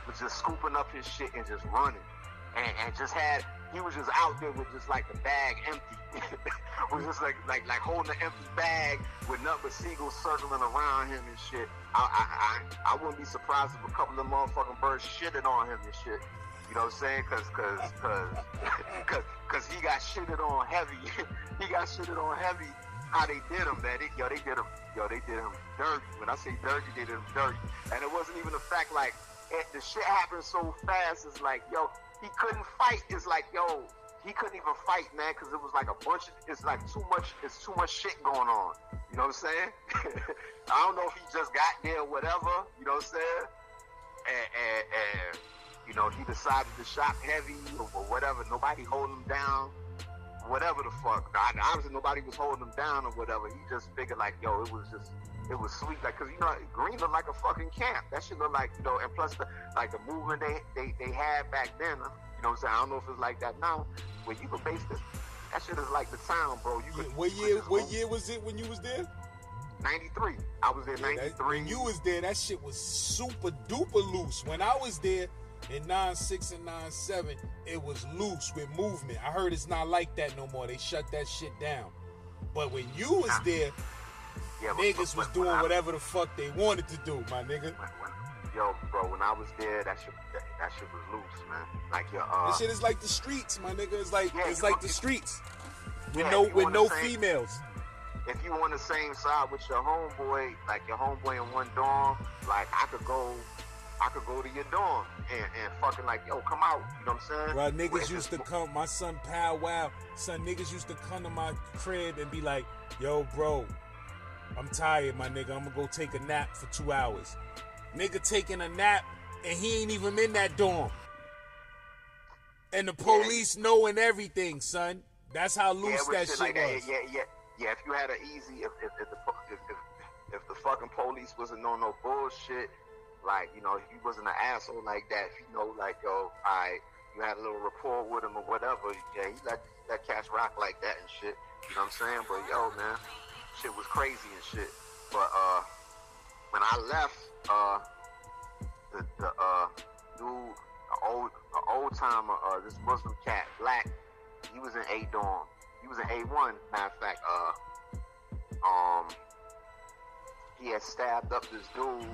was just scooping up his shit and just running. And just had he was just out there with just like the bag empty. Was just like holding an empty bag with nothing but seagulls circling around him and shit. I wouldn't be surprised if a couple of motherfucking birds shitted on him and shit. You know what I'm saying? Cause he got shitted on heavy. He got shitted on heavy. How they did him, man? They did him dirty. When I say dirty, they did him dirty. And it wasn't even the fact like the shit happened so fast. It's like, yo, he couldn't fight. It's like, yo, he couldn't even fight, man, because it was like it's too much shit going on. You know what I'm saying? I don't know if he just got there or whatever, you know what I'm saying? And you know, he decided to shop heavy or whatever. Nobody holding him down, whatever the fuck. Obviously, nobody was holding him down or whatever. He just figured like, yo, it was sweet. Like, cause you know, Greene looked like a fucking camp. That shit looked like, you know, and plus the movement they had back then. You know what I'm saying? I don't know if it's like that now. Where you could base this, that shit is like the town, bro. What year was it when you was there? 93. I was there 93. When you was there, that shit was super duper loose. When I was there in 96 and 97, it was loose with movement. I heard it's not like that no more. They shut that shit down. But when you was there, niggas was doing whatever the fuck they wanted to do, my nigga. Yo, bro, when I was there, that shit was loose, man. Like your that shit is like the streets, my nigga. It's like the streets with with no females. If you on the same side with your homeboy, like your homeboy in one dorm, like I could go to your dorm and fucking like, yo, come out. You know what I'm saying? Bro, niggas used to come. My son Pow Wow, niggas used to come to my crib and be like, yo, bro, I'm tired, my nigga. I'm gonna go take a nap for 2 hours. Nigga taking a nap and he ain't even in that dorm. And the police knowing everything, son. That's how loose that shit like was. Yeah. If you had an easy, if the fucking police wasn't on no bullshit, like, you know, if he wasn't an asshole like that, if you know, like, yo, you had a little rapport with him or whatever, yeah, he let cats rock like that and shit. You know what I'm saying? But yo, man, shit was crazy and shit. But when I left, the dude, the old timer, this Muslim cat, black, he was in A dorm. He was in A1, matter of fact. He had stabbed up this dude.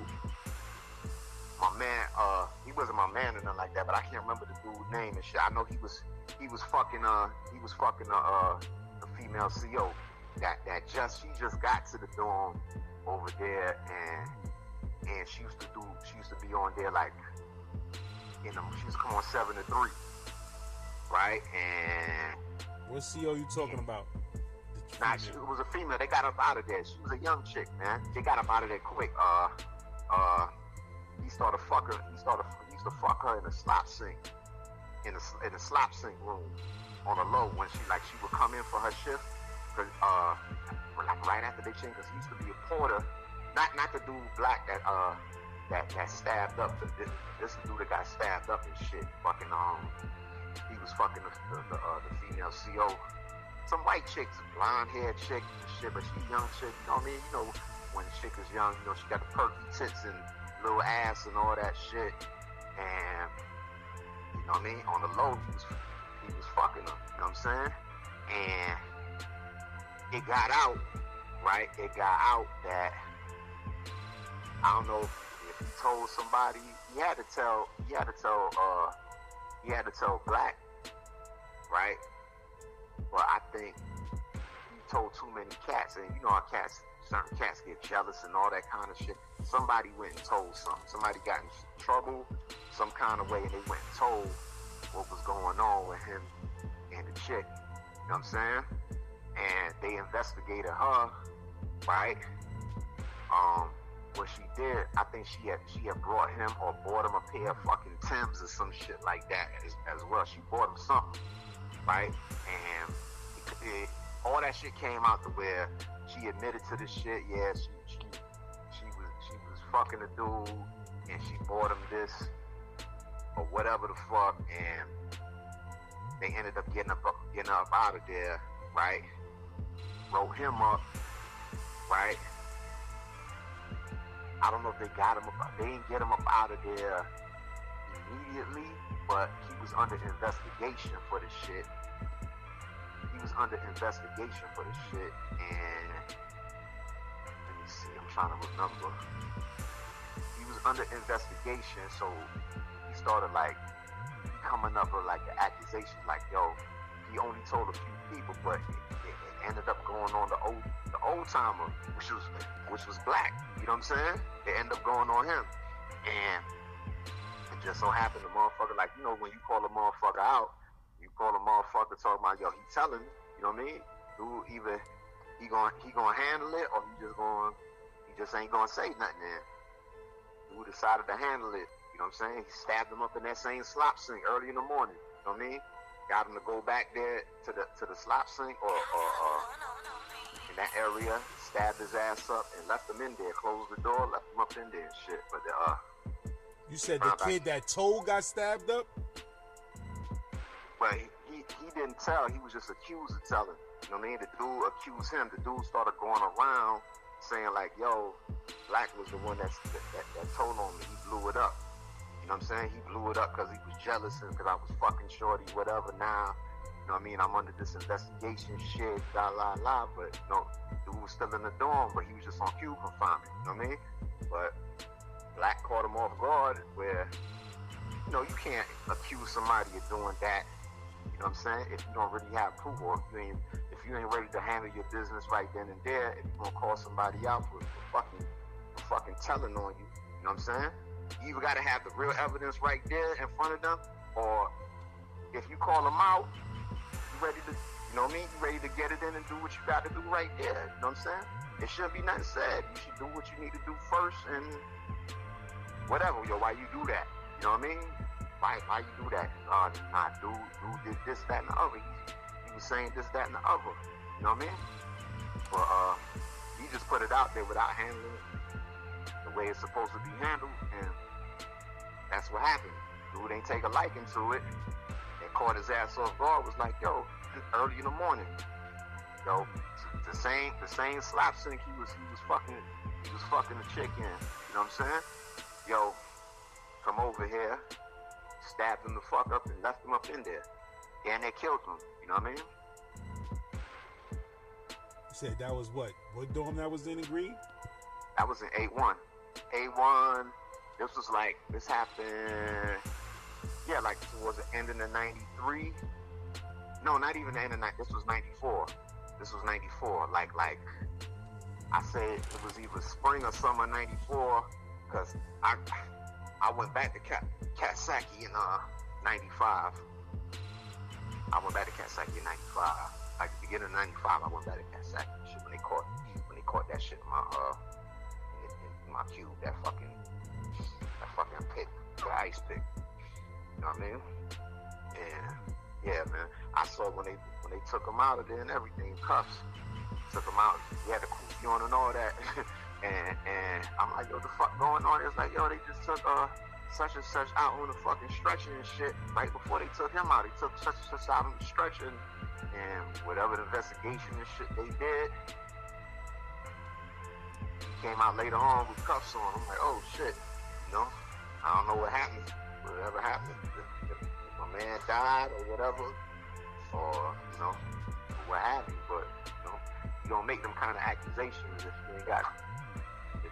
My man, he wasn't my man or nothing like that, but I can't remember the dude's name and shit. I know he was fucking the female CO she just got to the dorm over there, and she used to be on there like, you know, she used to come on 7 to 3, right? And what CO you talking about? Nah, she was a female. They got up out of there. She was a young chick, man. They got up out of there quick. He used to fuck her in the slop sink, in the slop sink room, on the low when she would come in for her shift, like right after they changed. Cause he used to be a porter, not the dude black that stabbed up. This dude that got stabbed up and shit. Fucking he was fucking the female CO. Some white chicks, blonde haired chick and shit, but she young chick. You know what I mean? You know when the chick is young, you know she got the perky tits and little ass and all that shit, and you know what I mean, on the low he was fucking her, you know what I'm saying? And it got out, right? It got out that I don't know if he told somebody. He had to tell Black, right? But I think he told too many cats, and you know how certain cats get jealous and all that kind of shit. Somebody went and told something. Somebody got in trouble some kind of way, and they went and told what was going on with him and the chick. You know what I'm saying? And they investigated her, right? What she did, I think she had brought him or bought him a pair of fucking Timbs or some shit like that as well. She bought him something, right? And all that shit came out to where she admitted to this shit. Yeah, she was fucking a dude, and she bought him this or whatever the fuck, and they ended up getting up out of there, right? Wrote him up, right? I don't know if they got him up. They didn't get him up out of there immediately, but he was under investigation for this shit. He was under investigation for this shit, and let me see, I'm trying to remember. He was under investigation, so he started like coming up with like the accusations, like, yo, he only told a few people, but it ended up going on the old timer, which was black. You know what I'm saying? It ended up going on him, and it just so happened the motherfucker, like, you know, when you call a motherfucker out, you call a motherfucker talking about, yo, he telling, you know what I mean? Dude, either he gonna handle it, or he just ain't gonna say nothing. Then dude decided to handle it. You know what I'm saying? He stabbed him up in that same slop sink early in the morning. You know what I mean? Got him to go back there to the slop sink or in that area, stabbed his ass up and left him in there. Closed the door, left him up in there and shit. But you said the kid that told got stabbed up? But he didn't tell. He was just accused of telling. You know what I mean? The dude accused him. The dude started going around saying like, yo, Black was the one that told on me. He blew it up. You know what I'm saying? He blew it up because he was jealous and because I was fucking shorty, whatever. Now, you know what I mean? I'm under this investigation shit, la la la. But you know, dude was still in the dorm, but he was just on cue confinement. You know what I mean? But Black caught him off guard, where you know you can't accuse somebody of doing that. You know what I'm saying? If you don't really have proof, or if you ain't ready to handle your business right then and there, if you gonna call somebody out for fucking telling on you, you know what I'm saying? You either gotta have the real evidence right there in front of them, or if you call them out, you ready to, you know what I mean? You ready to get it in and do what you got to do right there. You know what I'm saying? It shouldn't be nothing said. You should do what you need to do first, and whatever, yo, why you do that? You know what I mean? Why you do that? Dude did this, that, and the other. He was saying this, that, and the other. You know what I mean? But he just put it out there without handling it the way it's supposed to be handled, and that's what happened. Dude ain't take a liking to it. They caught his ass off guard. Was like, yo, early in the morning, yo, the same slap sink he was fucking the chick in. You know what I'm saying? Yo, come over here. Stabbed him the fuck up and left him up in there. And they killed him. You know what I mean? You said that was what? What dorm that was in Greene? That was in A1. A1, this happened, yeah, like towards the end of the 93. No, not even the end of this was 94. This was 94. Like, I said it was either spring or summer 94, because I went back to Coxsackie in 95. I went back to Coxsackie in 95. Like the beginning of 95, I went back to Coxsackie. Shit, when they caught that shit in my cube, that fucking pit, the ice pick. You know what I mean? And yeah, man, I saw when they took him out of there and everything, cuffs, took him out. He had the kufi on and all that. and I'm like, yo, the fuck going on? It's like, yo, they just took such and such out on the fucking stretcher and shit. Right before they took him out, they took such and such out on the stretcher, and whatever the investigation and shit they did, he came out later on with cuffs on. I'm like, oh shit, you know, I don't know what happened, whatever happened. If my man died or whatever, or you know, what have you. But you know, you don't make them kind of accusations if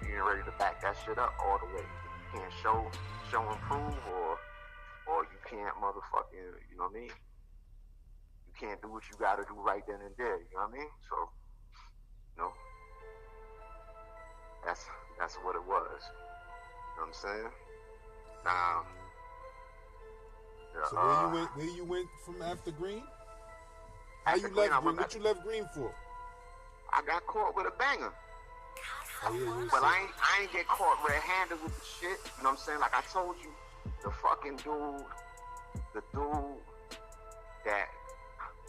you ain't ready to back that shit up all the way. You can't show and prove, or you can't motherfucking, you know what I mean? You can't do what you gotta do right then and there, you know what I mean? So, you know, that's what it was. You know what I'm saying? Now, so where you went from after Greene? How you left Greene? What you left Greene for? I got caught with a banger. Oh, yeah, but I ain't get caught red-handed with the shit. You know what I'm saying? Like I told you, the fucking dude that,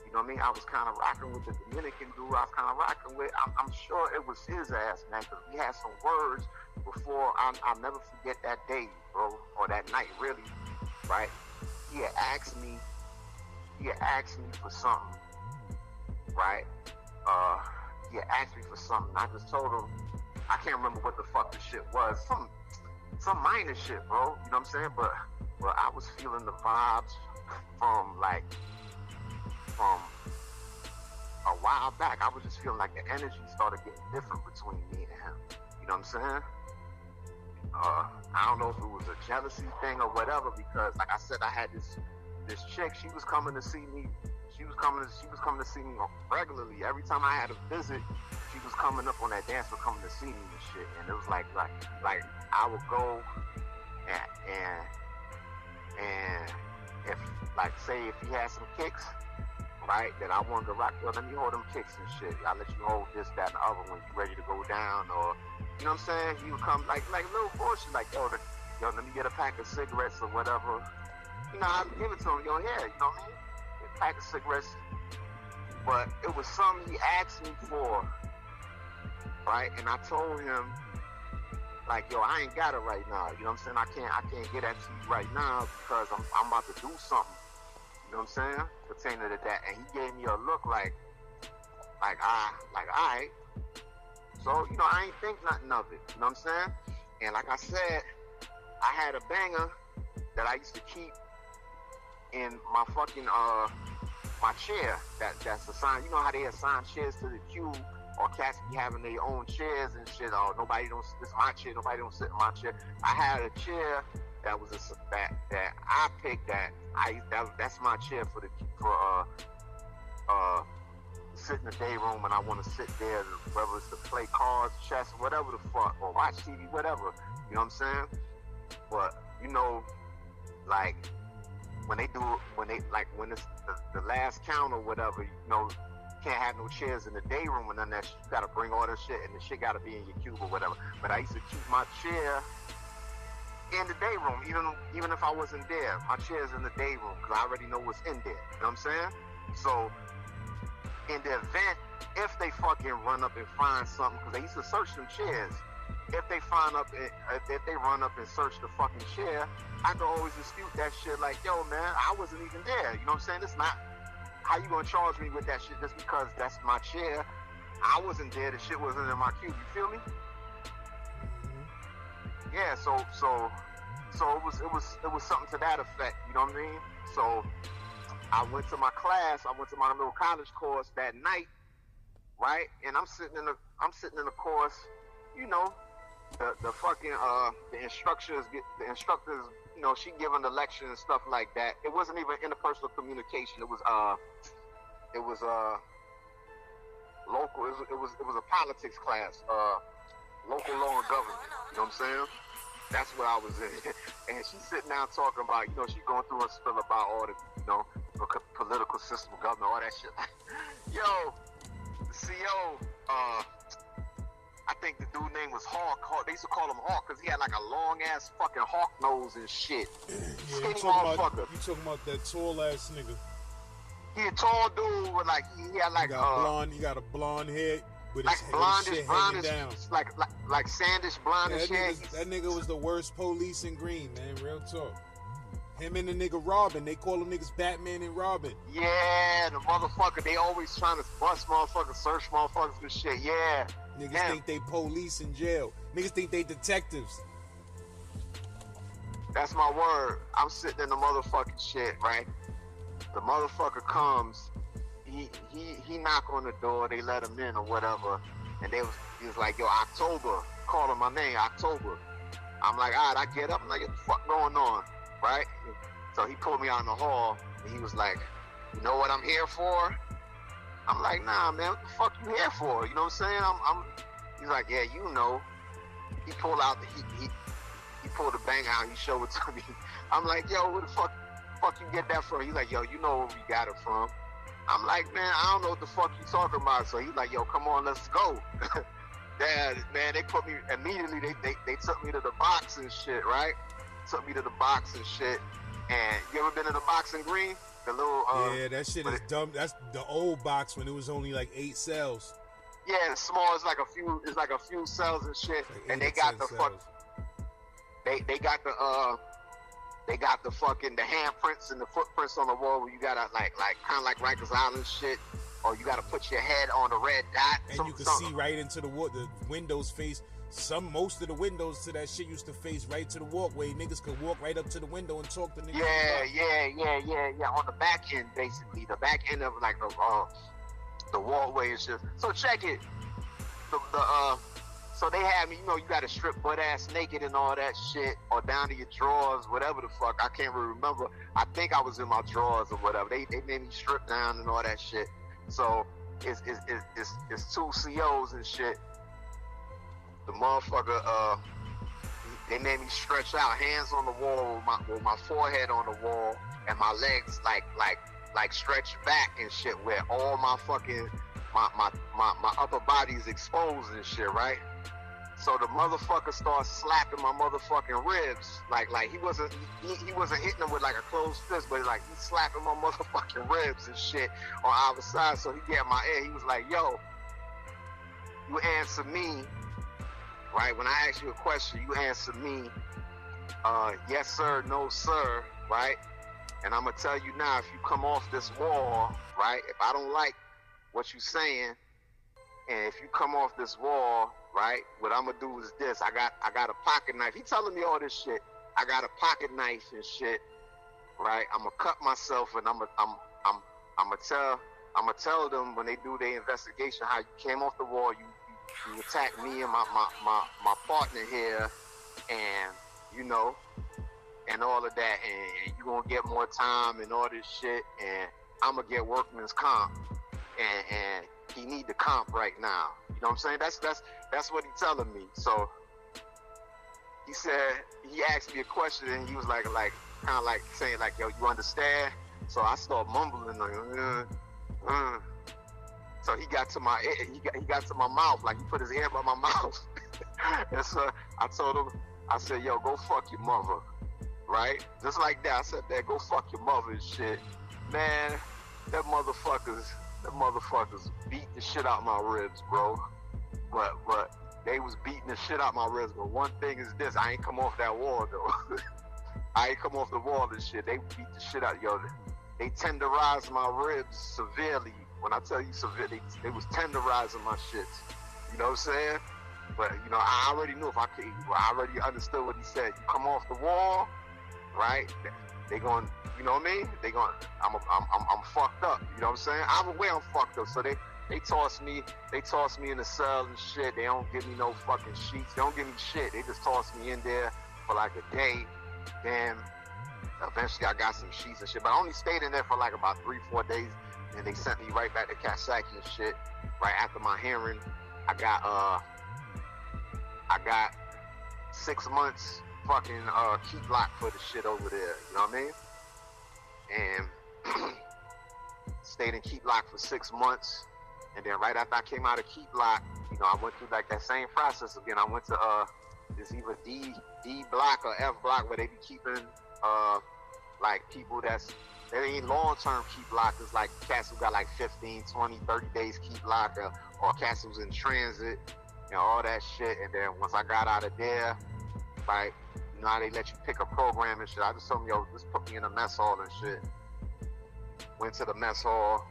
you know what I mean? I was kind of rocking with the Dominican dude. I was kind of rocking with. I'm sure it was his ass, man, because we had some words before. I'll never forget that day, bro, or that night, really. Right? He had asked me for something. Right? He had asked me for something. I just told him. I can't remember what the fuck the shit was. Some minor shit, bro. You know what I'm saying? But Well, I was feeling the vibes from a while back. I was just feeling like the energy started getting different between me and him. You know what I'm saying? I don't know if it was a jealousy thing or whatever, because like I said, I had this chick. She was coming to see me. She was coming to see me regularly. Every time I had a visit, she was coming up on that dance floor, coming to see me and shit. And it was like I would go and if like say if he had some kicks, right, that I wanted to rock, well, let me hold them kicks and shit. I'll let you hold this, that, and the other when you ready to go down, or you know what I'm saying? He would come like little bullshit, like yo, let me get a pack of cigarettes or whatever. You know, I'd give it to him, yo, yeah, you know what I mean? A pack of cigarettes. But it was something he asked me for, right? And I told him, like, yo, I ain't got it right now. You know what I'm saying? I can't get that to you right now because I'm about to do something. You know what I'm saying? Pertaining to that. And he gave me a look like, all right. So, you know, I ain't think nothing of it. You know what I'm saying? And like I said, I had a banger that I used to keep in my fucking, my chair. That's assigned. You know how they assign chairs to the queue, or cats be having their own chairs and shit. Oh, this is my chair. Nobody don't sit in my chair. I had a chair that was that I picked that's my chair for sit in the day room, and I want to sit there, whether it's to play cards, chess, whatever the fuck, or watch TV, whatever. You know what I'm saying? But you know, like when it's the last count or whatever, you know, you can't have no chairs in the day room and none of that shit. You gotta bring all that shit, and the shit gotta be in your cube or whatever. But I used to keep my chair in the day room, even if I wasn't there. My chair's in the day room because I already know what's in there. You know what I'm saying? So in the event, if they fucking run up and find something, because they used to search them chairs. If they run up and search the fucking chair, I can always dispute that shit. Like, yo, man, I wasn't even there. You know what I'm saying? It's not how you gonna charge me with that shit just because that's my chair. I wasn't there. The shit wasn't in my queue. You feel me? Yeah. So it was something to that effect. You know what I mean? So I went to my class. I went to my little college course that night, right? And I'm sitting in the course. You know, the fucking the instructors, you know, she giving the lecture and stuff like that. It wasn't even interpersonal communication. It was local. It was a politics class, local law and government. You know what I'm saying? That's what I was in. And she's sitting down talking about, you know, she's going through a spill about all the, you know, the political system, government, all that shit. Yo, the CEO, I think the dude name was Hawk. They used to call him Hawk because he had like a long ass fucking hawk nose and shit. Yeah, Skinny motherfucker. You talking about that tall ass nigga? He a tall dude with like he had like he got a blonde head with like his shit hanging down. Like sandish blondish hair. That nigga was the worst police in Greene, man. Real talk. Him and the nigga Robin. They call them niggas Batman and Robin. Yeah, the motherfucker. They always trying to bust motherfuckers, search motherfuckers and shit. Yeah. Niggas think they police in jail. Niggas think they detectives. That's my word. I'm sitting in the motherfucking shit, right? The motherfucker comes. He knock on the door. They let him in or whatever. And he was like, yo, October. Call him my name, October. I'm like, all right, I get up. I'm like, what the fuck going on? Right? So he pulled me out in the hall. And he was like, you know what I'm here for? I'm like, nah, man, what the fuck you here for? You know what I'm saying? He's like, yeah, you know. He pulled out he pulled the bang out. He showed it to me. I'm like, yo, where the fuck you get that from? He's like, yo, you know where we got it from. I'm like, man, I don't know what the fuck you talking about. So he's like, yo, come on, let's go. Dad, man, they put me immediately. They took me to the box and shit, right? Took me to the box and shit. And you ever been in the box in Greene? The little yeah, that shit is dumb. That's the old box when it was only like 8 cells. Yeah, it's small. It's like a few cells and shit. Like and they got the fuck. They got the fucking the handprints and the footprints on the wall where you gotta like kind of like Rikers Island shit, or you gotta put your head on the red dot. And you can see right into the windows face. most of the windows to that shit used to face right to the walkway. Niggas could walk right up to the window and talk to niggas. Yeah. On the back end, basically, the back end of like the walkway and shit. So check it. So they had me, you know, you got to strip butt ass naked and all that shit, or down to your drawers, whatever the fuck. I can't really remember. I think I was in my drawers or whatever. They made me strip down and all that shit. So it's two COs and shit. The motherfucker, they made me stretch out, hands on the wall, with my forehead on the wall, and my legs like stretched back and shit, where all my fucking my upper body is exposed and shit, right? So the motherfucker starts slapping my motherfucking ribs, like he wasn't hitting them with like a closed fist, but like he's slapping my motherfucking ribs and shit on either side. So he get my ear. He was like, "Yo, you answer me, right? When I ask you a question, you answer me, yes sir, no sir, right? And I'm gonna tell you now, if you come off this wall, right? If I don't like what you saying, and if you come off this wall, right, what I'm gonna do is this. I got a pocket knife. He telling me all this shit. I got a pocket knife and shit, right? I'm gonna cut myself, and I'm gonna tell them when they do their investigation how you came off the wall. You attacked me and my partner here, and you know, and all of that, and you gonna get more time and all this shit, and I'm gonna get workman's comp, and he need the comp right now. You know what I'm saying? That's what he telling me. So he said, he asked me a question, and he was like kind of like saying like, yo, you understand? So I start mumbling like, So he got to my ear, he got to my mouth, like he put his ear by my mouth. And so I told him, I said, yo, go fuck your mother, right? Just like that. I said, that go fuck your mother and shit. Man, that motherfuckers beat the shit out my ribs, bro. But they was beating the shit out my ribs. But one thing is this, I ain't come off that wall though. I ain't come off the wall and shit. They beat the shit out, yo. They tenderized my ribs severely. When I tell you severely, they was tenderizing my shits. You know what I'm saying? But you know, I already knew if I could. I already understood what he said. You come off the wall, right? They going, you know what I mean? They going, I'm fucked up. You know what I'm saying? Either way, I'm fucked up. So they toss me in the cell and shit. They don't give me no fucking sheets. They don't give me shit. They just toss me in there for like a day. Then eventually I got some sheets and shit. But I only stayed in there for like about 3-4 days. And they sent me right back to Coxsackie and shit. Right after my hearing, I got 6 months fucking keep lock for the shit over there. You know what I mean? And stayed in keep lock for 6 months. And then right after I came out of keep lock, you know, I went through like that same process again. I went to this either D block or F block where they be keeping like people they ain't long-term keep lock. It's like cats who got like 15, 20, 30 days keep lock, or cats who's in transit, you know, all that shit. And then once I got out of there, like, you know how they let you pick a program and shit, I just told them, yo, just put me in a mess hall and shit. Went to the mess hall,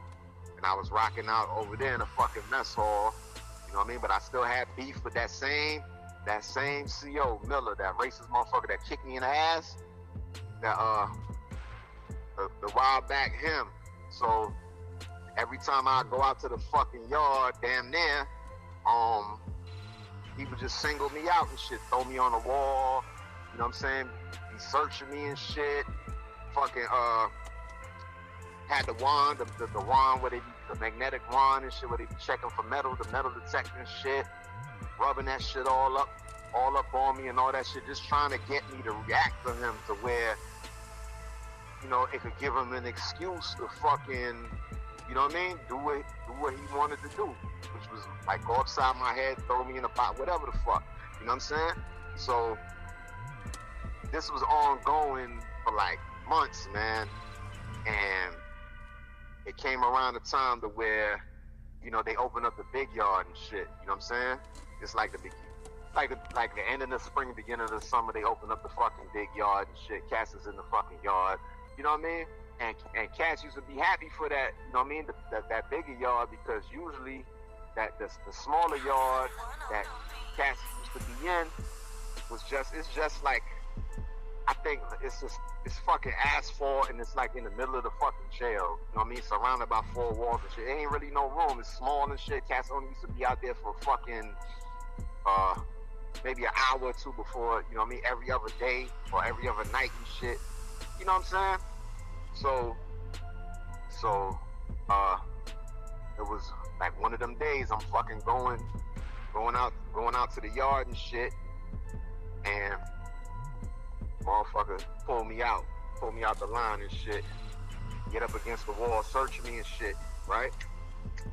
and I was rocking out over there in the fucking mess hall, you know what I mean? But I still had beef with that same CO, Miller, that racist motherfucker that kicked me in the ass, that, the while back him. So every time I go out to the fucking yard, damn near, he would just single me out and shit, throw me on the wall, you know what I'm saying? Be searching me and shit. Fucking had the wand, the wand where the magnetic wand and shit, where they be checking for metal, the metal detector and shit, rubbing that shit all up on me and all that shit, just trying to get me to react to him to where, you know, it could give him an excuse to fucking, you know what I mean, do what he wanted to do, which was like go upside my head, throw me in a pot, whatever the fuck, you know what I'm saying? So this was ongoing for like months, man, and it came around the time to where, you know, they opened up the big yard and shit, you know what I'm saying? It's like the end of the spring, beginning of the summer, they opened up the fucking big yard and shit. Cats is in the fucking yard. You know what I mean? And cats used to be happy for that, you know what I mean? That bigger yard, because usually the smaller yard that cats used the DN it's just like, I think it's fucking asphalt, and it's like in the middle of the fucking jail. You know what I mean? Surrounded by 4 walls and shit. It ain't really no room. It's small and shit. Cats only used to be out there for fucking maybe an hour or 2 before, you know what I mean, every other day or every other night and shit. You know what I'm saying? So it was like one of them days I'm fucking going out to the yard and shit, and motherfucker pull me out the line and shit, get up against the wall, search me and shit, right?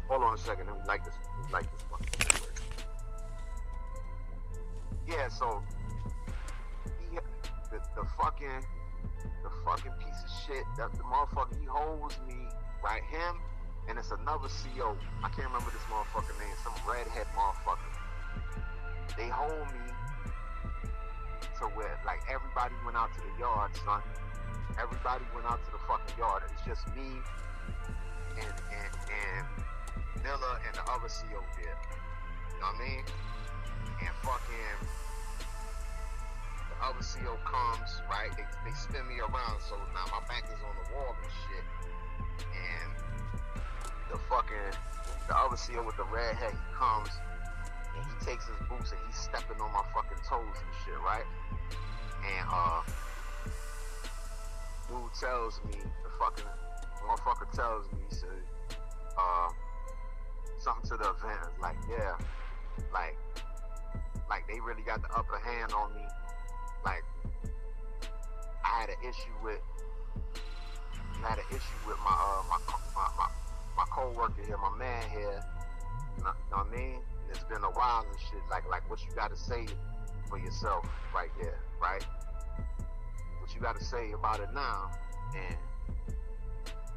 Hold on a second, let me like this fucking. Yeah, so the fucking piece of shit, the motherfucker, he holds me, right? Him, and it's another CO. I can't remember this motherfucker name, some redhead motherfucker. They hold me to where, like, everybody went out to the yard, son. Everybody went out to the fucking yard. It's just me and Miller and the other CO there. You know what I mean? And fucking the other CO comes, right? They spin me around, so now my back is on the wall and shit. And the other CO with the red head, he comes and he takes his boots and he's stepping on my fucking toes and shit, right? And dude tells me, the fucking motherfucker tells me, he said, something to the event, like, yeah, like they really got the upper hand on me. Like, I had an issue with my my co-worker here, my man here. You know what I mean? And it's been a while and shit. Like what you gotta say for yourself right there, right? What you gotta say about it now. And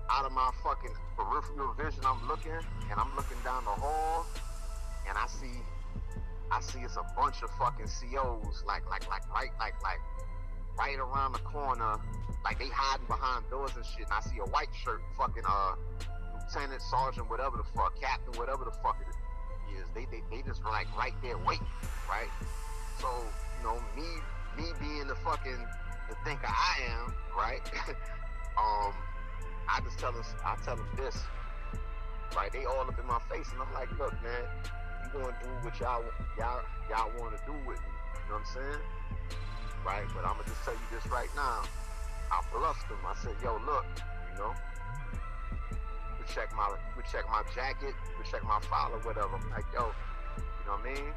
out of my fucking peripheral vision, I'm looking down the hall, and I see it's a bunch of fucking COs, like right around the corner, like they hiding behind doors and shit. And I see a white shirt, fucking lieutenant, sergeant, whatever the fuck, captain, whatever the fuck it is. They just like right there waiting, right? So, you know, me being the fucking the thinker I am, right? I tell them this, right? They all up in my face, and I'm like, look, man, you gonna do what y'all want to do with me? You know what I'm saying? Right? But I'm gonna just tell you this right now. I bluffed them. I said, yo, look, you know, you can check my jacket, you can check my file or whatever. I'm like, yo, you know what I mean?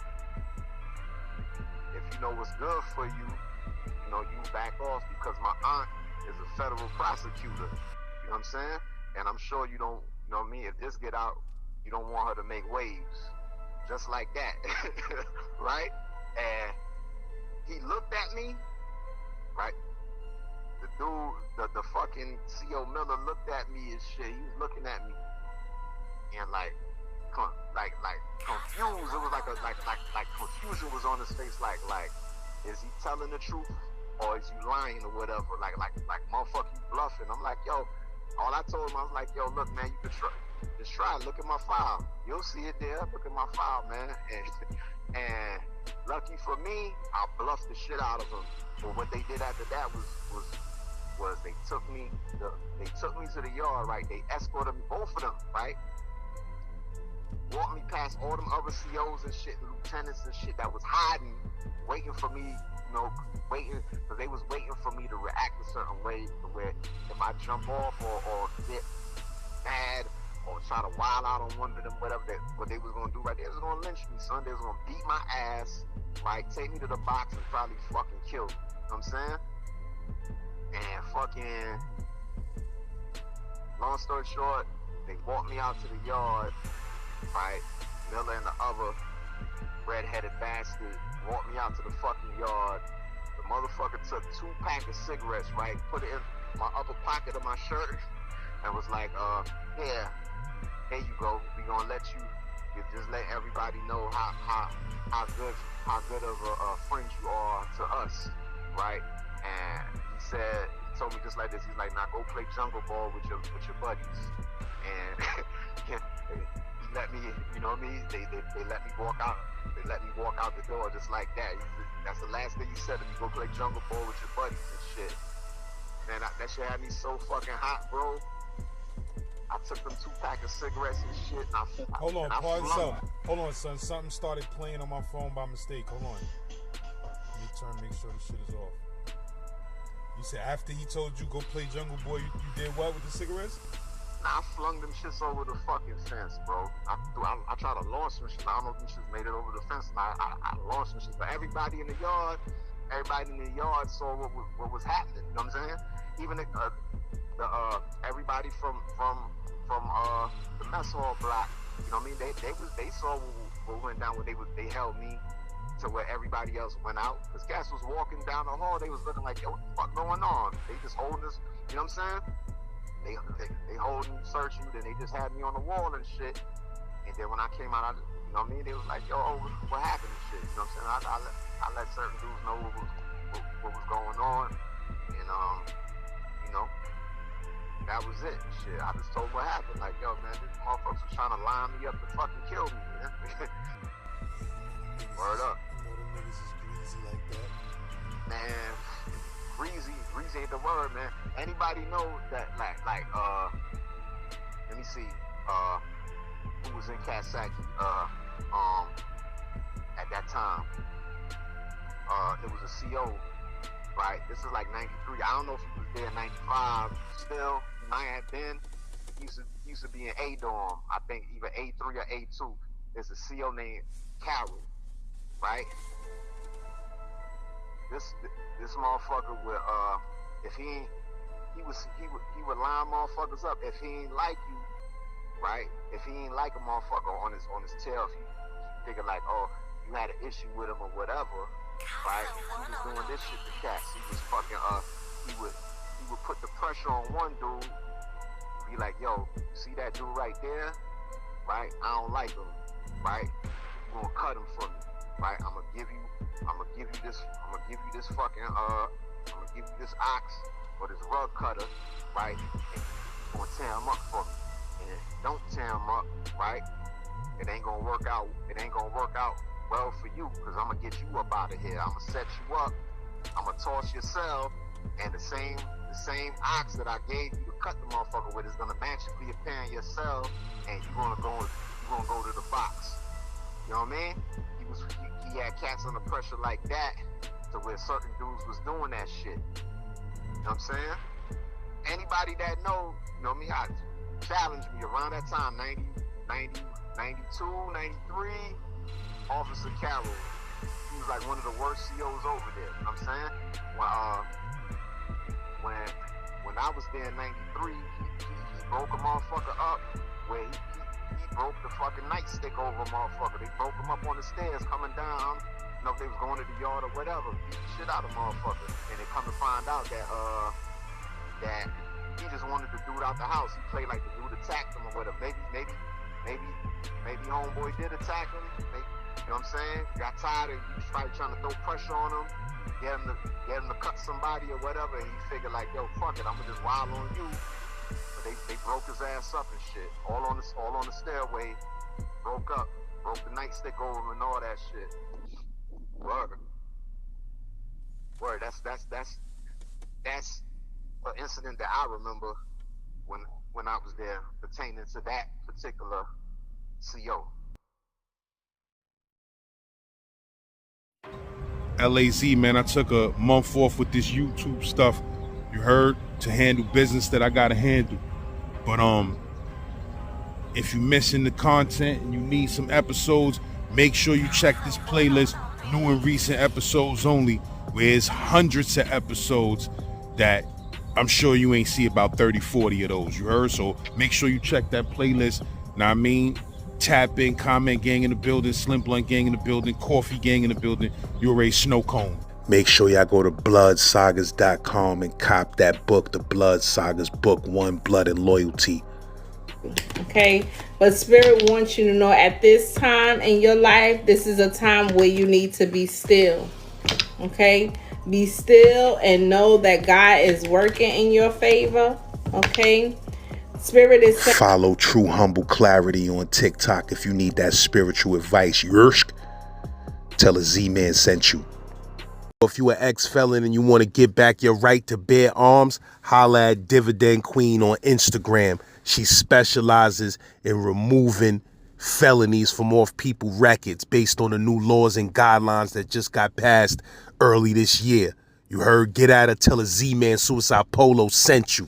If you know what's good for you, you know, you back off, because my aunt is a federal prosecutor. You know what I'm saying? And I'm sure you don't, you know what I mean? If this get out, you don't want her to make waves. Just like that. Right? And he looked at me, right? The dude, the fucking CO Miller looked at me and shit. He was looking at me and like confused. It was like confusion was on his face. Like, is he telling the truth or is you lying or whatever? Like motherfucker, you bluffing. I'm like, yo. All I told him, I was like, yo, look, man, you can just try. Look at my file. You'll see it there. Look at my file, man. And lucky for me, I bluffed the shit out of them. But what they did after that was they took me to the yard, right? They escorted me, both of them, right? Walked me past all them other COs and shit, and lieutenants and shit that was hiding, waiting for me, you know, because they was waiting for me to react a certain way, to where if I jump off or get mad or try to wild out on one of them, whatever what they was gonna do, right? They was gonna lynch me, son. They was gonna beat my ass, right? Take me to the box and probably fucking kill me. You know what I'm saying? And fucking, long story short, they walked me out to the yard, right? Miller and the other red-headed bastard walked me out to the fucking yard. The motherfucker took 2 packs of cigarettes, right? Put it in my upper pocket of my shirt and was like, here you go. We gonna let you just let everybody know how good of a friend you are to us, right? And he told me just like this. He's like, now go play jungle ball with your buddies. And he let me, you know what I mean? They let me walk out. They let me walk out the door just like that. That's the last thing you said to me. Go play jungle ball with your buddies and shit. Man, that shit had me so fucking hot, bro. I took them 2-pack of cigarettes and shit. Hold on, pause up. Hold on, son. Something started playing on my phone by mistake. Hold on. Let me turn, make sure the shit is off. You said after he told you go play Jungle Boy, you did what with the cigarettes? Nah, I flung them shits over the fucking fence, bro. I tried to launch some shit. I don't know if them shits made it over the fence. I launched some shit. But everybody in the yard saw what was happening. You know what I'm saying? Even everybody from the mess hall block, you know what I mean? They saw what went down when they held me to where everybody else went out. Because cats was walking down the hall, they was looking like, yo, what the fuck going on? They just holding us, you know what I'm saying? They holding, searching, then they just had me on the wall and shit. And then when I came out, you know what I mean? They was like, yo, what happened and shit? You know what I'm saying? I let certain dudes know what was going on. And, you know, that was it. Shit, I just told what happened. Like, yo, man, these motherfuckers was trying to line me up to fucking kill me, man. Word up. You know them niggas is greasy like that. Man, greasy ain't the word, man. Anybody know that, like, let me see, who was in Coxsackie, at that time? It was a CO, right? This is like 93. I don't know if he was there in 95 still. He might have been. He used to be in A dorm, I think either A3 or A2. There's a CO named Carol, right? This motherfucker would if he would line motherfuckers up if he ain't like you, right? If he ain't like a motherfucker on his tail, if he figure like, oh, you had an issue with him or whatever, right? He was doing this shit to cats. He was fucking he would put the pressure on one dude, be like, yo, you see that dude right there, right? I don't like him, right? You gonna cut him for me, right? I'm gonna give you this fucking I'm gonna give you this ox or this rug cutter, right? And you're gonna tear him up for me. And if you don't tear him up, right, it ain't gonna work out well for you, because I'm gonna get you up out of here. I'm gonna set you up, I'm gonna toss your cell, and the same ox that I gave you to cut the motherfucker with is gonna magically appear in your cell, and you're gonna go to the box. You know what I mean? He had cats under pressure like that, to where certain dudes was doing that shit. You know what I'm saying? Anybody that know, you know what I mean, I challenged me around that time, 90, 92, 93, Officer Carroll. He was like one of the worst COs over there. You know what I'm saying? When I was there in 93, he broke a motherfucker up where he broke the fucking nightstick over a motherfucker. They broke him up on the stairs coming down. You know, if they was going to the yard or whatever, beat the shit out of motherfucker. And they come to find out that he just wanted the dude out the house. He played like the dude attacked him or whatever. Maybe homeboy did attack him. Maybe, you know what I'm saying? Got tired and he started trying to throw pressure on him, get him to cut somebody or whatever. And he figured like, yo, fuck it, I'm gonna just wild on you. But they broke his ass up and shit. All on the stairway. Broke the nightstick over him and all that shit. Word. That's an incident that I remember when I was there pertaining to that particular CO. LAZ, man, I took a month off with this YouTube stuff, you heard, to handle business that I gotta handle. But if you're missing the content and you need some episodes, make sure you check this playlist, new and recent episodes only, where it's hundreds of episodes that I'm sure you ain't see about 30, 40 of those, you heard? So make sure you check that playlist. Now I mean, tap in, comment gang in the building, Slim Blunt gang in the building, Coffee gang in the building, you already Snow Cone. Make sure y'all go to bloodsagas.com and cop that book, The Blood Sagas, Book 1, Blood and Loyalty. Okay, but Spirit wants you to know at this time in your life, this is a time where you need to be still. Okay, be still and know that God is working in your favor. Okay, Spirit is saying, Follow True Humble Clarity on TikTok if you need that spiritual advice. Yersk. Tell a Z-Man sent you. If you an ex-felon and you want to get back your right to bear arms, holla at Dividend Queen on Instagram. She specializes in removing felonies from off people records based on the new laws and guidelines that just got passed early this year. You heard? Get at her, tell a Z-Man Suicide Polo sent you.